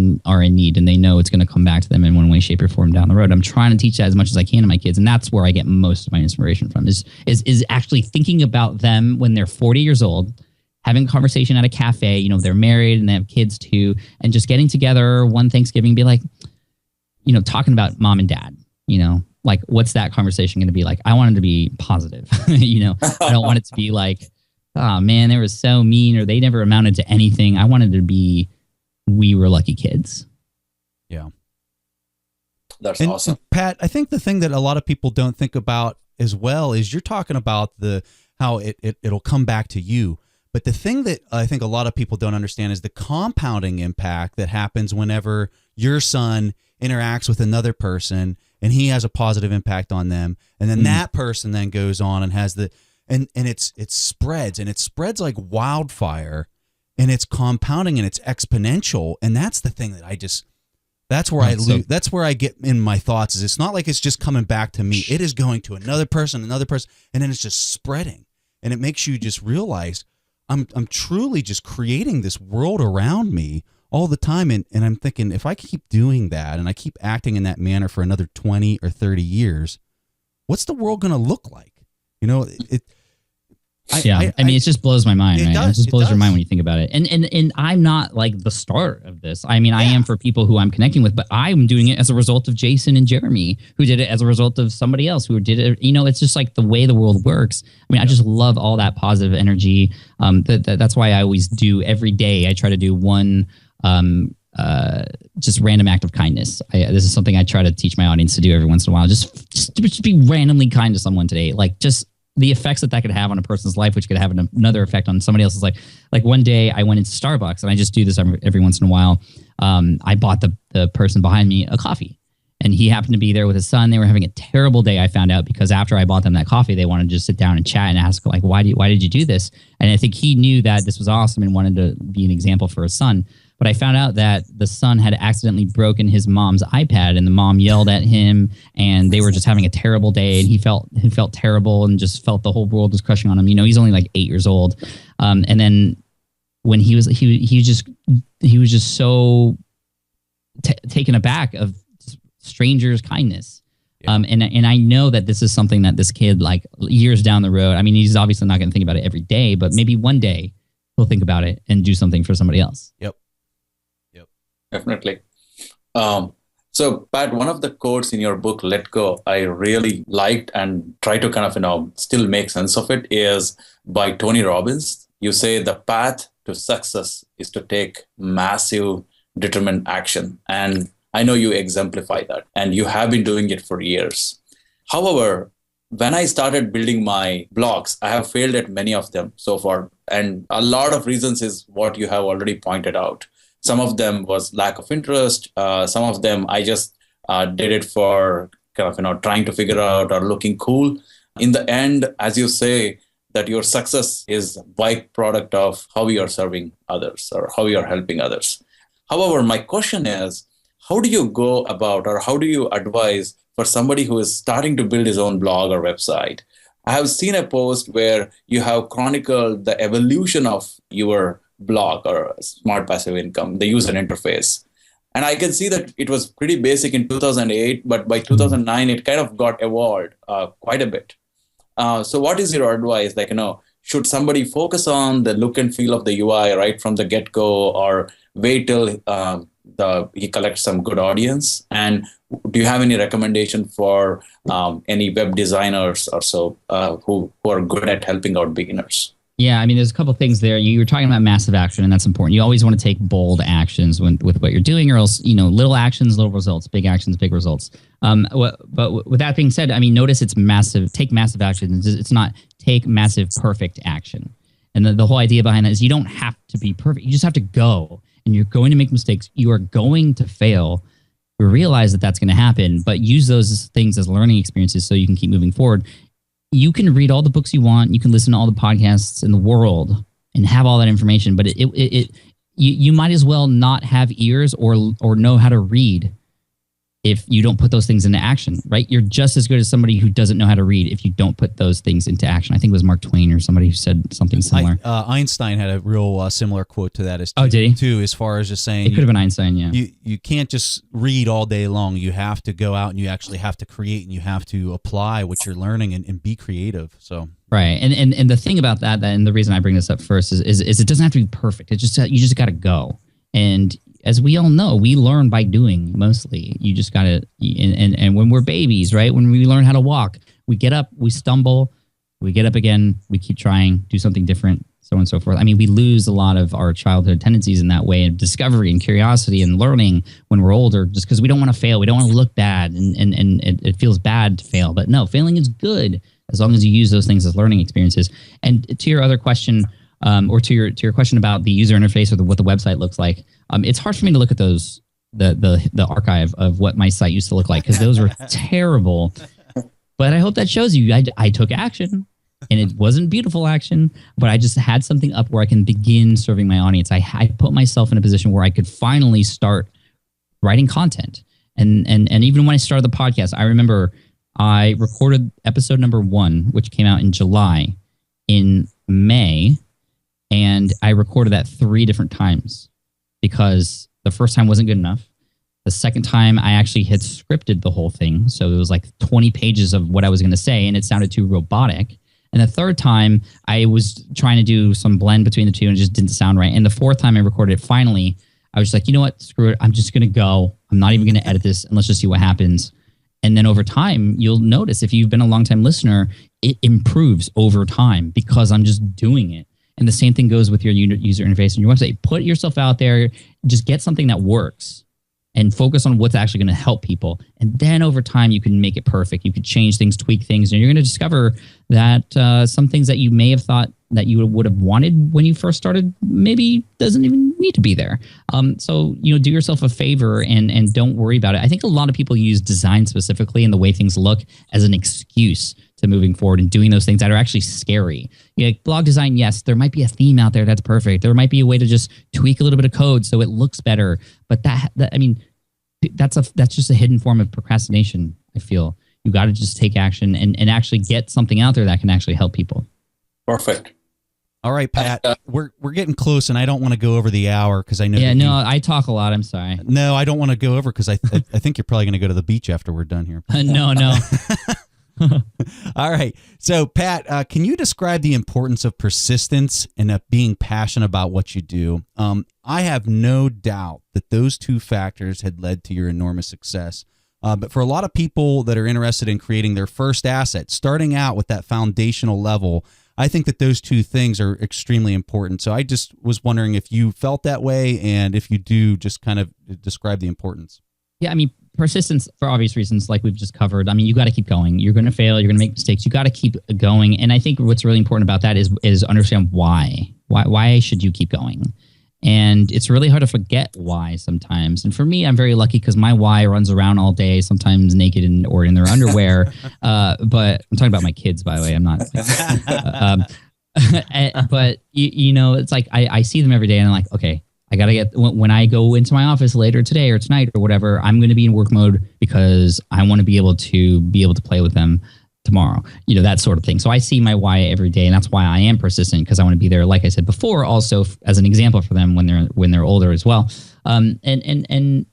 Speaker 3: in need and they know it's going to come back to them in one way, shape, or form down the road. I'm trying to teach that as much as I can to my kids, and that's where I get most of my inspiration from. Is actually thinking about them when they're 40 years old, having a conversation at a cafe. They're married and they have kids too, and just getting together one Thanksgiving, and be like, talking about mom and dad. Like what's that conversation going to be like? I want it to be positive. I don't want it to be like, oh man, they were so mean or they never amounted to anything. I wanted it to be, we were lucky kids.
Speaker 1: Yeah.
Speaker 4: That's awesome.
Speaker 1: And Pat, I think the thing that a lot of people don't think about as well is you're talking about how it'll come back to you. But the thing that I think a lot of people don't understand is the compounding impact that happens whenever your son interacts with another person and he has a positive impact on them. And then that person then goes on and has and it spreads like wildfire. And it's compounding and it's exponential. And that's the thing that that's where I get in my thoughts is it's not like it's just coming back to me. It is going to another person, and then it's just spreading. And it makes you just realize I'm truly just creating this world around me all the time. And I'm thinking, if I keep doing that and I keep acting in that manner for another 20 or 30 years, what's the world going to look like?
Speaker 3: It just blows my mind, right? It just blows your mind when you think about it. And I'm not like the start of this. I mean, I am for people who I'm connecting with, but I'm doing it as a result of Jason and Jeremy, who did it as a result of somebody else who did it. It's just like the way the world works. I mean, I just love all that positive energy. That's why I always do every day. I try to do one just random act of kindness. This is something I try to teach my audience to do every once in a while. Just be randomly kind to someone today. Like just the effects that could have on a person's life, which could have another effect on somebody else's life. Like one day I went into Starbucks, and I just do this every once in a while. I bought the person behind me a coffee, And he happened to be there with his son. They were having a terrible day, I found out, because after I bought them that coffee, they wanted to just sit down and chat and ask, like, why did you do this? And I think he knew that this was awesome and wanted to be an example for his son. But I found out that the son had accidentally broken his mom's iPad, and the mom yelled at him, and they were just having a terrible day, and he felt terrible and just felt the whole world was crushing on him. You know, he's only like 8 years old. And then when he was just so taken aback of strangers' kindness. Yeah. And I know that this is something that this kid, like years down the road, I mean, he's obviously not going to think about it every day, but maybe one day he'll think about it and do something for somebody else.
Speaker 1: Yep.
Speaker 4: Definitely. So, Pat, one of the quotes in your book, Let Go, I really liked and try to kind of, still make sense of it, is by Tony Robbins. You say the path to success is to take massive, determined action. And I know you exemplify that, and you have been doing it for years. However, when I started building my blogs, I have failed at many of them so far. And a lot of reasons is what you have already pointed out. Some of them was lack of interest. Some of them I just did it for kind of, trying to figure out or looking cool. In the end, as you say, that your success is a byproduct of how you are serving others or how you are helping others. However, my question is, how do you go about, or how do you advise for somebody who is starting to build his own blog or website? I have seen a post where you have chronicled the evolution of your blog or smart passive income, the user interface. And I can see that it was pretty basic in 2008, but by 2009, it kind of got evolved quite a bit. So what is your advice? Like, should somebody focus on the look and feel of the UI right from the get-go, or wait till he collects some good audience? And do you have any recommendation for any web designers or so who are good at helping out beginners?
Speaker 3: Yeah, I mean, there's a couple of things there. You were talking about massive action, and that's important. You always want to take bold actions with what you're doing, or else, little actions, little results, big actions, big results. But with that being said, I mean, notice it's massive. Take massive action. It's not take massive perfect action. And the whole idea behind that is you don't have to be perfect. You just have to go, and you're going to make mistakes. You are going to fail. You realize that that's going to happen, but use those things as learning experiences so you can keep moving forward. You can read all the books you want. You can listen to all the podcasts in the world and have all that information. But you might as well not have ears or know how to read if you don't put those things into action, right? You're just as good as somebody who doesn't know how to read if you don't put those things into action. I think it was Mark Twain or somebody who said something similar.
Speaker 1: Einstein had a real similar quote to that.
Speaker 3: Did he?
Speaker 1: Too, as far as just saying...
Speaker 3: It could have been Einstein, yeah.
Speaker 1: You can't just read all day long. You have to go out and you actually have to create, and you have to apply what you're learning and be creative. So...
Speaker 3: Right. And the thing about that, and the reason I bring this up first is it doesn't have to be perfect. It's just you just got to go. And as we all know, we learn by doing mostly. You just got to, and when we're babies, right? When we learn how to walk, we get up, we stumble, we get up again, we keep trying, do something different, so on and so forth. I mean, we lose a lot of our childhood tendencies in that way, of discovery and curiosity and learning when we're older, just because we don't want to fail. We don't want to look bad, and it feels bad to fail. But no, failing is good as long as you use those things as learning experiences. And to your other question, or to your question about the user interface or what the website looks like, it's hard for me to look at those the archive of what my site used to look like, because those were terrible. But I hope that shows you I took action, and it wasn't beautiful action, but I just had something up where I can begin serving my audience. I put myself in a position where I could finally start writing content. And even when I started the podcast, I remember I recorded episode number 1, which came out in July. In May, and I recorded that 3 different times because the first time wasn't good enough. The second time, I actually had scripted the whole thing. So it was like 20 pages of what I was going to say, and it sounded too robotic. And the third time, I was trying to do some blend between the two, and it just didn't sound right. And the fourth time I recorded it, finally, I was just like, you know what? Screw it. I'm just going to go. I'm not even going to edit this, and let's just see what happens. And then over time, you'll notice, if you've been a long-time listener, it improves over time because I'm just doing it. And the same thing goes with your user interface and your website. Put yourself out there. Just get something that works. and focus on what's actually going to help people. And then over time, you can make it perfect. You could change things, tweak things, and you're going to discover that some things that you may have thought that you would have wanted when you first started maybe doesn't even need to be there. So, do yourself a favor and don't worry about it. I think a lot of people use design specifically and the way things look as an excuse to moving forward and doing those things that are actually scary. Blog design, yes, there might be a theme out there that's perfect. There might be a way to just tweak a little bit of code so it looks better. But that's just a hidden form of procrastination, I feel. You got to just take action and actually get something out there that can actually help people.
Speaker 4: Perfect.
Speaker 1: All right, Pat, we're getting close, and I don't want to go over the hour because I know.
Speaker 3: Yeah, I talk a lot. I'm sorry.
Speaker 1: No, I don't want to go over because I think you're probably going to go to the beach after we're done here.
Speaker 3: No.
Speaker 1: All right. So, Pat, can you describe the importance of persistence and being passionate about what you do? I have no doubt that those two factors had led to your enormous success. But for a lot of people that are interested in creating their first asset, starting out with that foundational level, I think that those two things are extremely important. So I just was wondering if you felt that way, and if you do, just kind of describe the importance.
Speaker 3: Yeah, persistence for obvious reasons, like we've just covered. You got to keep going. You're going to fail. You're going to make mistakes. You got to keep going. And I think what's really important about that is understand why. Why should you keep going? And it's really hard to forget why sometimes. And for me, I'm very lucky because my why runs around all day, sometimes naked or in their underwear. But I'm talking about my kids, by the way. I'm not. But it's like I see them every day, and I'm like, okay, I gotta get when I go into my office later today or tonight or whatever. I'm going to be in work mode because I want to be able to play with them tomorrow, that sort of thing. So I see my why every day, and that's why I am persistent, because I want to be there, like I said before, also as an example for them when they're older as well. And in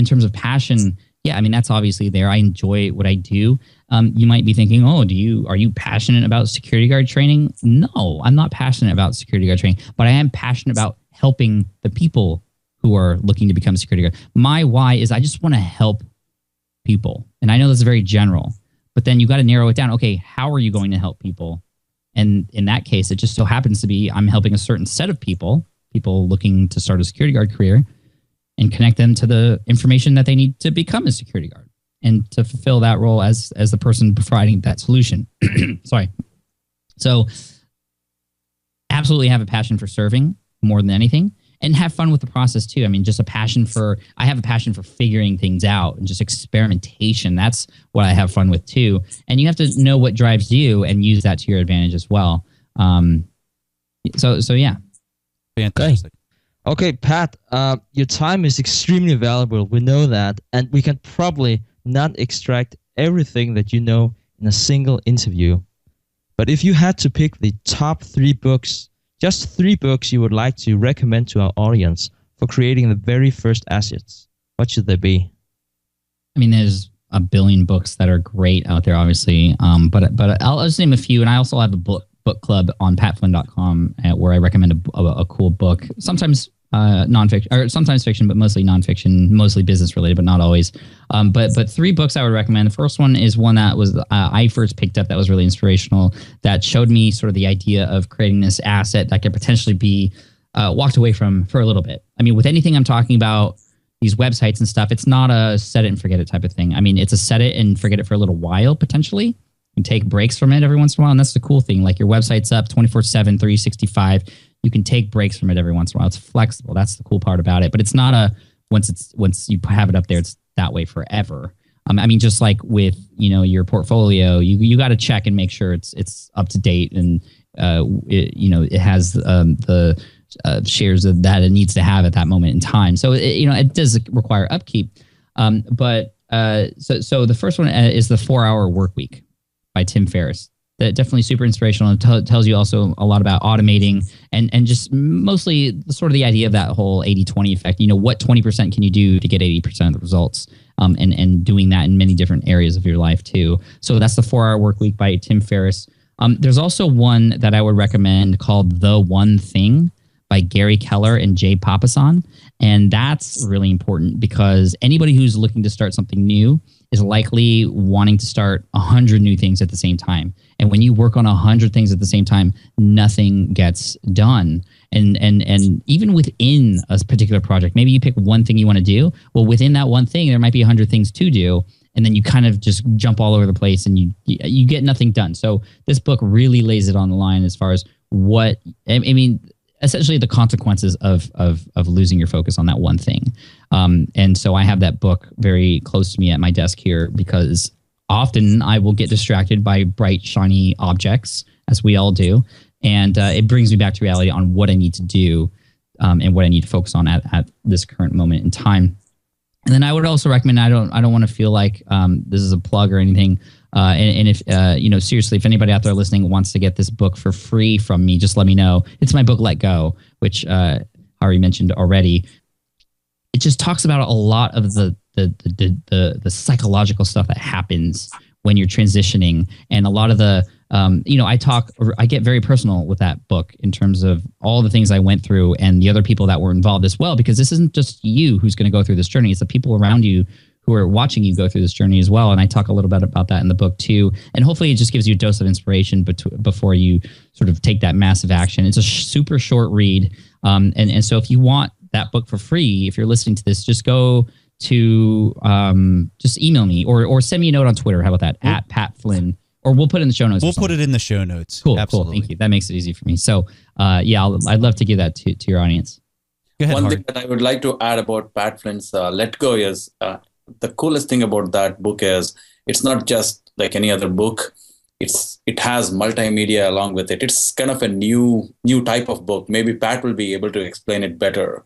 Speaker 3: terms of passion, yeah, that's obviously there. I enjoy what I do. You might be thinking, are you passionate about security guard training? No, I'm not passionate about security guard training, but I am passionate about helping the people who are looking to become a security guard. My why is I just want to help people. And I know that's very general, but then you got to narrow it down. Okay, how are you going to help people? And in that case, it just so happens to be I'm helping a certain set of people looking to start a security guard career, and connect them to the information that they need to become a security guard and to fulfill that role as the person providing that solution. Sorry. So absolutely have a passion for serving more than anything, and have fun with the process too. I have a passion for figuring things out and just experimentation. That's what I have fun with too. And you have to know what drives you and use that to your advantage as well. So yeah.
Speaker 1: Fantastic.
Speaker 5: Okay, Pat, your time is extremely valuable. We know that, and we can probably not extract everything that you know in a single interview. But if you had to pick the top 3 books, just 3 books you would like to recommend to our audience for creating the very first assets, what should they be?
Speaker 3: There's a billion books that are great out there, obviously. But I'll just name a few, and I also have a book club on patflynn.com where I recommend a cool book. Sometimes nonfiction, or sometimes fiction, but mostly nonfiction, mostly business related, but not always. But 3 books I would recommend. The first one is one that was I first picked up that was really inspirational, that showed me sort of the idea of creating this asset that could potentially be walked away from for a little bit. With anything I'm talking about, these websites and stuff, it's not a set it and forget it type of thing. It's a set it and forget it for a little while, potentially, and take breaks from it every once in a while. And that's the cool thing. Like, your website's up 24/7, 365. You can take breaks from it every once in a while. It's flexible. That's the cool part about it. But it's not once you have it up there, it's that way forever. Just like with your portfolio, you got to check and make sure it's up to date, and it has the shares that it needs to have at that moment in time. So it does require upkeep. So the first one is the 4-Hour Workweek by Tim Ferriss. That definitely super inspirational, and tells you also a lot about automating and just mostly sort of the idea of that whole 80-20 effect. What 20% can you do to get 80% of the results, and doing that in many different areas of your life too. So that's the 4-Hour Workweek by Tim Ferriss. There's also one that I would recommend called The One Thing by Gary Keller and Jay Papasan. And that's really important because anybody who's looking to start something new is likely wanting to start 100 new things at the same time. And when you work on 100 things at the same time, nothing gets done. And even within a particular project, maybe you pick one thing you want to do. Well, within that one thing, there might be 100 things to do. And then you kind of just jump all over the place and you get nothing done. So this book really lays it on the line as far as what, I mean, essentially the consequences of losing your focus on that one thing. And so I have that book very close to me at my desk here because often I will get distracted by bright, shiny objects, as we all do. And it brings me back to reality on what I need to do and what I need to focus on at this current moment in time. And then I would also recommend, I don't want to feel like this is a plug or anything. And if, seriously, if anybody out there listening wants to get this book for free from me, just let me know. It's my book, Let Go, which Hari mentioned already. It just talks about a lot of the psychological stuff that happens when you're transitioning. And a lot of the, I get very personal with that book in terms of all the things I went through and the other people that were involved as well, because this isn't just you who's going to go through this journey. It's the people around you who are watching you go through this journey as well. And I talk a little bit about that in the book too. And hopefully it just gives you a dose of inspiration before you sort of take that massive action. It's a super short read. And so if you want that book for free, if you're listening to this, just go to, just email me or send me a note on Twitter. How about that? At Pat Flynn. Or we'll put it in the show notes.
Speaker 1: We'll put it in the show notes.
Speaker 3: Cool.
Speaker 1: Absolutely.
Speaker 3: Cool. Thank you. That makes it easy for me. So, I'd love to give that to your audience.
Speaker 1: Go ahead,
Speaker 4: One
Speaker 1: Hardy.
Speaker 4: thing that I would like to add about Pat Flynn's Let Go is the coolest thing about that book is it's not just like any other book. It has multimedia along with it. It's kind of a new type of book. Maybe Pat will be able to explain it better.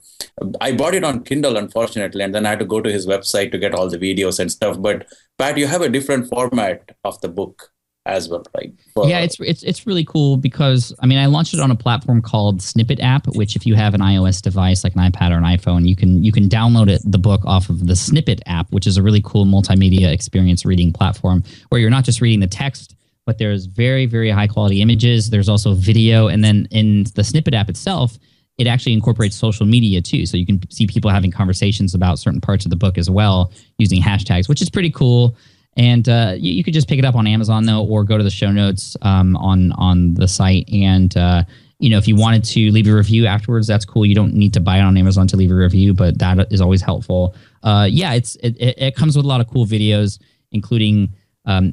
Speaker 4: I bought it on Kindle, unfortunately, and then I had to go to his website to get all the videos and stuff. But Pat, you have a different format of the book as well, right?
Speaker 3: Yeah, it's really cool because I launched it on a platform called Snippet app, which if you have an iOS device like an iPad or an iPhone, you can download the book off of the Snippet app, which is a really cool multimedia experience reading platform where you're not just reading the text, but there's very, very high quality images. There's also video, and then in the Snippet app itself, it actually incorporates social media too. So you can see people having conversations about certain parts of the book as well using hashtags, which is pretty cool. And you could just pick it up on Amazon though, or go to the show notes on the site. And if you wanted to leave a review afterwards, that's cool. You don't need to buy it on Amazon to leave a review, but that is always helpful. It comes with a lot of cool videos, including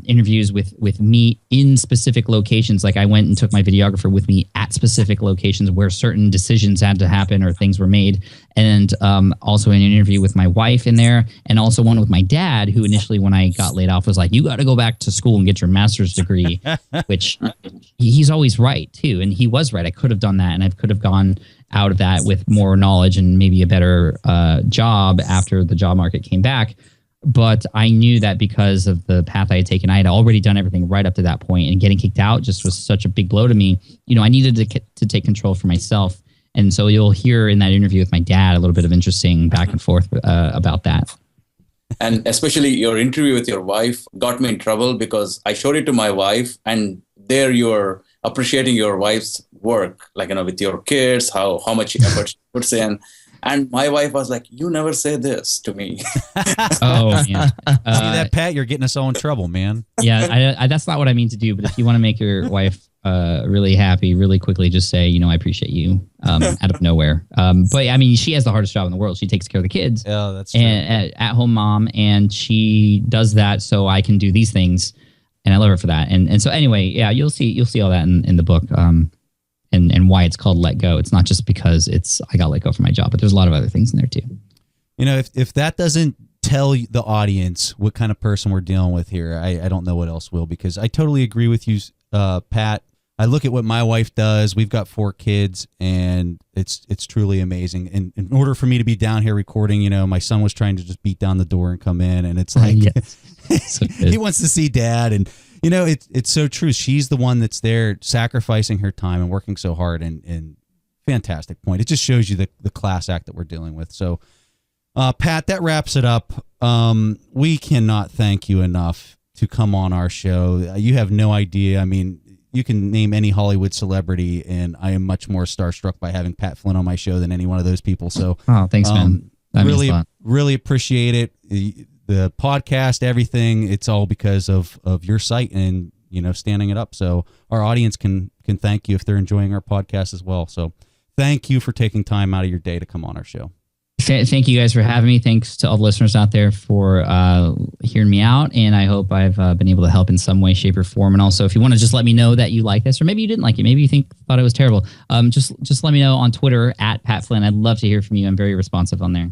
Speaker 3: interviews with me in specific locations. Like I went and took my videographer with me at specific locations where certain decisions had to happen or things were made. And also an interview with my wife in there, and also one with my dad, who initially when I got laid off was like, you got to go back to school and get your master's degree, which he's always right too. And he was right. I could have done that, and I could have gone out of that with more knowledge and maybe a better job after the job market came back. But I knew that because of the path I had taken, I had already done everything right up to that point, and getting kicked out just was such a big blow to me. I needed to take control for myself. And so you'll hear in that interview with my dad a little bit of interesting back and forth about that.
Speaker 4: And especially your interview with your wife got me in trouble because I showed it to my wife, and there you're appreciating your wife's work, like, with your kids, how much effort she puts in. And my wife was like, you never say this to me.
Speaker 3: Oh, man.
Speaker 1: See that, Pat? You're getting us all in trouble, man.
Speaker 3: Yeah, I that's not what I mean to do. But if you want to make your wife really happy really quickly, just say, I appreciate you out of nowhere. But she has the hardest job in the world. She takes care of the kids.
Speaker 1: Oh, that's true.
Speaker 3: And at-home mom, and she does that so I can do these things. And I love her for that. And so anyway, yeah, you'll see all that in the book. And why it's called Let Go. It's not just because I got let go from my job, but there's a lot of other things in there too.
Speaker 1: If that doesn't tell the audience what kind of person we're dealing with here, I don't know what else will, because I totally agree with you, Pat. I look at what my wife does. We've got 4 kids, and it's truly amazing. And in order for me to be down here recording, my son was trying to just beat down the door and come in, and it's like
Speaker 3: So
Speaker 1: he wants to see dad, and it's so true. She's the one that's there sacrificing her time and working so hard, and fantastic point. It just shows you the class act that we're dealing with. So, Pat, that wraps it up. We cannot thank you enough to come on our show. You have no idea. you can name any Hollywood celebrity, and I am much more starstruck by having Pat Flynn on my show than any one of those people. So,
Speaker 3: thanks, man. That means a lot.
Speaker 1: Really appreciate it. The podcast, everything. It's all because of your site and standing it up. So our audience can thank you if they're enjoying our podcast as well. So thank you for taking time out of your day to come on our show.
Speaker 3: Thank you guys for having me. Thanks to all the listeners out there for hearing me out. And I hope I've been able to help in some way, shape, or form. And also, if you want to just let me know that you like this, or maybe you didn't like it, maybe you thought it was terrible, just let me know on Twitter at Pat Flynn. I'd love to hear from you. I'm very responsive on there.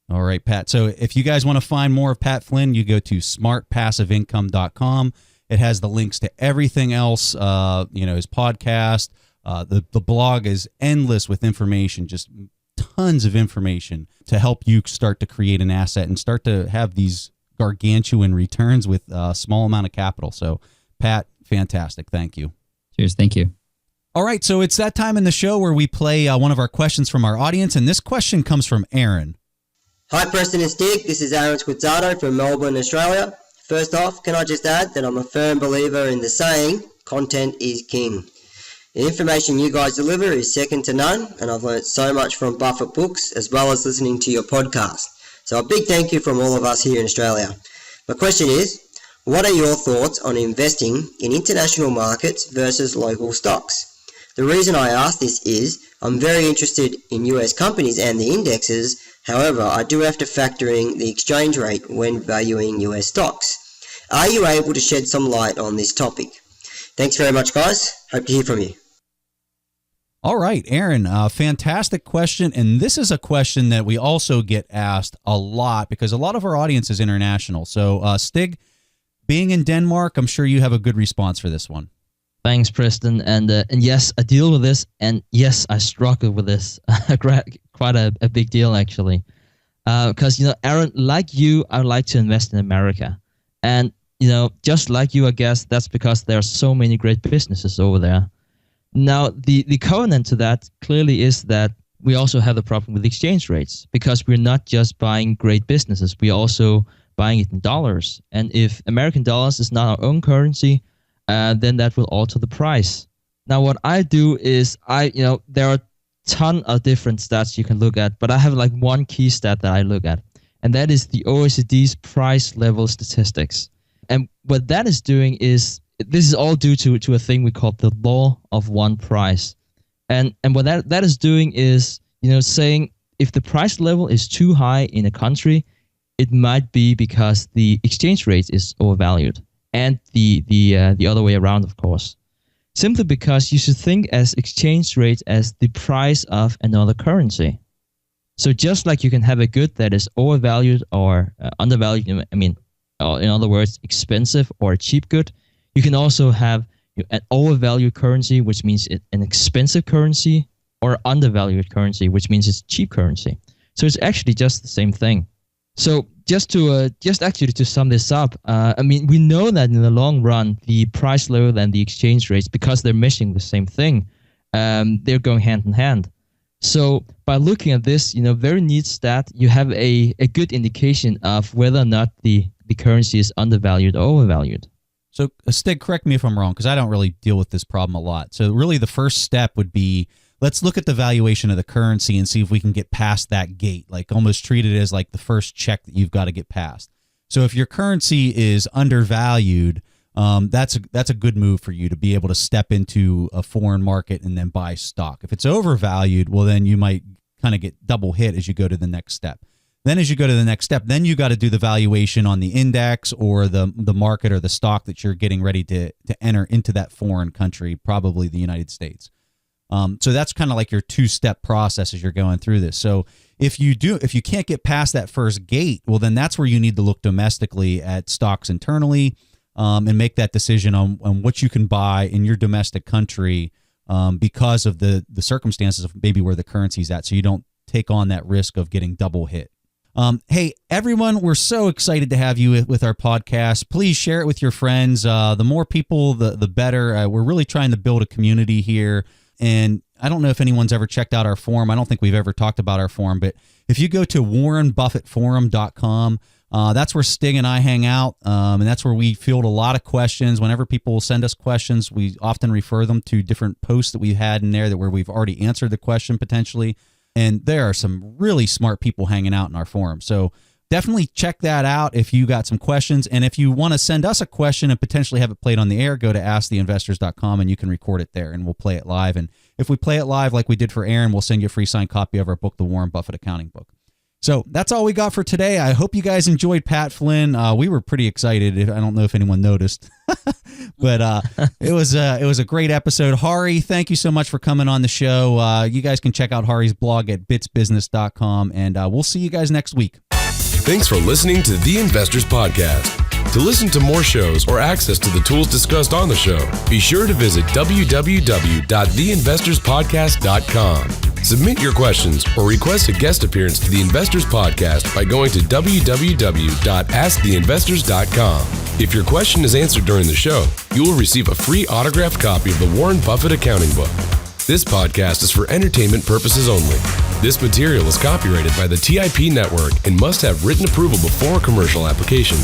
Speaker 1: All right, Pat. So if you guys want to find more of Pat Flynn, you go to smartpassiveincome.com. It has the links to everything else, his podcast. The blog is endless with information, just tons of information to help you start to create an asset and start to have these gargantuan returns with a small amount of capital. So, Pat, fantastic. Thank you.
Speaker 3: Cheers. Thank you.
Speaker 1: All right. So it's that time in the show where we play one of our questions from our audience. And this question comes from Aaron.
Speaker 6: Hi, Preston and Stig. This is Aaron Squizzato from Melbourne, Australia. First off, can I just add that I'm a firm believer in the saying, content is king. The information you guys deliver is second to none, and I've learned so much from Buffett books as well as listening to your podcast. So a big thank you from all of us here in Australia. My question is, what are your thoughts on investing in international markets versus local stocks? The reason I ask this is I'm very interested in US companies and the indexes. However, I do have to factor in the exchange rate when valuing US stocks. Are you able to shed some light on this topic? Thanks very much, guys. Hope to hear from you.
Speaker 1: All right, Aaron, fantastic question. And this is a question that we also get asked a lot because a lot of our audience is international. So, Stig, being in Denmark, I'm sure you have a good response for this one.
Speaker 5: Thanks, Preston. And yes, I deal with this. And yes, I struggle with this. Quite a big deal, actually. Because, Aaron, like you, I like to invest in America. And, just like you, I guess that's because there are so many great businesses over there. Now, the covenant to that clearly is that we also have the problem with exchange rates because we're not just buying great businesses, we're also buying it in dollars. And if American dollars is not our own currency, then that will alter the price. Now, what I do is there are a ton of different stats you can look at, but I have like one key stat that I look at, and that is the OECD's price level statistics. And what that is doing is, this is all due to a thing we call the law of one price. And what that is doing is, saying if the price level is too high in a country, it might be because the exchange rate is overvalued. And the other way around, of course. Simply because you should think as exchange rate as the price of another currency. So just like you can have a good that is overvalued or undervalued, in other words, expensive or a cheap good, you can also have an overvalued currency, which means it's an expensive currency, or undervalued currency, which means it's cheap currency. So it's actually just the same thing. So just to sum this up, we know that in the long run, the price level and the exchange rates, because they're measuring the same thing, they're going hand in hand. So by looking at this, very neat stat, you have a good indication of whether or not the currency is undervalued or overvalued.
Speaker 1: So, Stig, correct me if I'm wrong, because I don't really deal with this problem a lot. So really the first step would be, let's look at the valuation of the currency and see if we can get past that gate, like almost treat it as like the first check that you've got to get past. So if your currency is undervalued, that's a good move for you to be able to step into a foreign market and then buy stock. If it's overvalued, well, then you might kind of get double hit as you go to the next step. Then as you go to the next step, then you got to do the valuation on the index or the market or the stock that you're getting ready to enter into that foreign country, probably the United States. So that's kind of like your two-step process as you're going through this. So if you can't get past that first gate, well, then that's where you need to look domestically at stocks internally and make that decision on what you can buy in your domestic country because of the circumstances of maybe where the currency's at, so you don't take on that risk of getting double hit. Hey, everyone, we're so excited to have you with our podcast. Please share it with your friends. The more people, the better. We're really trying to build a community here. And I don't know if anyone's ever checked out our forum. I don't think we've ever talked about our forum. But if you go to warrenbuffettforum.com, That's where Stig and I hang out, and that's where we field a lot of questions. Whenever people send us questions, we often refer them to different posts that we've had in there where we've already answered the question potentially. And there are some really smart people hanging out in our forum. So definitely check that out if you got some questions. And if you want to send us a question and potentially have it played on the air, go to asktheinvestors.com and you can record it there and we'll play it live. And if we play it live like we did for Aaron, we'll send you a free signed copy of our book, The Warren Buffett Accounting Book. So that's all we got for today. I hope you guys enjoyed Pat Flynn. We were pretty excited. I don't know if anyone noticed, but it was a great episode. Hari, thank you so much for coming on the show. You guys can check out Hari's blog at bitsbusiness.com, and we'll see you guys next week.
Speaker 7: Thanks for listening to The Investors Podcast. To listen to more shows or access to the tools discussed on the show, be sure to visit www.theinvestorspodcast.com. Submit your questions or request a guest appearance to the Investors Podcast by going to www.asktheinvestors.com. If your question is answered during the show, you will receive a free autographed copy of the Warren Buffett Accounting Book. This podcast is for entertainment purposes only. This material is copyrighted by the TIP Network and must have written approval before commercial application.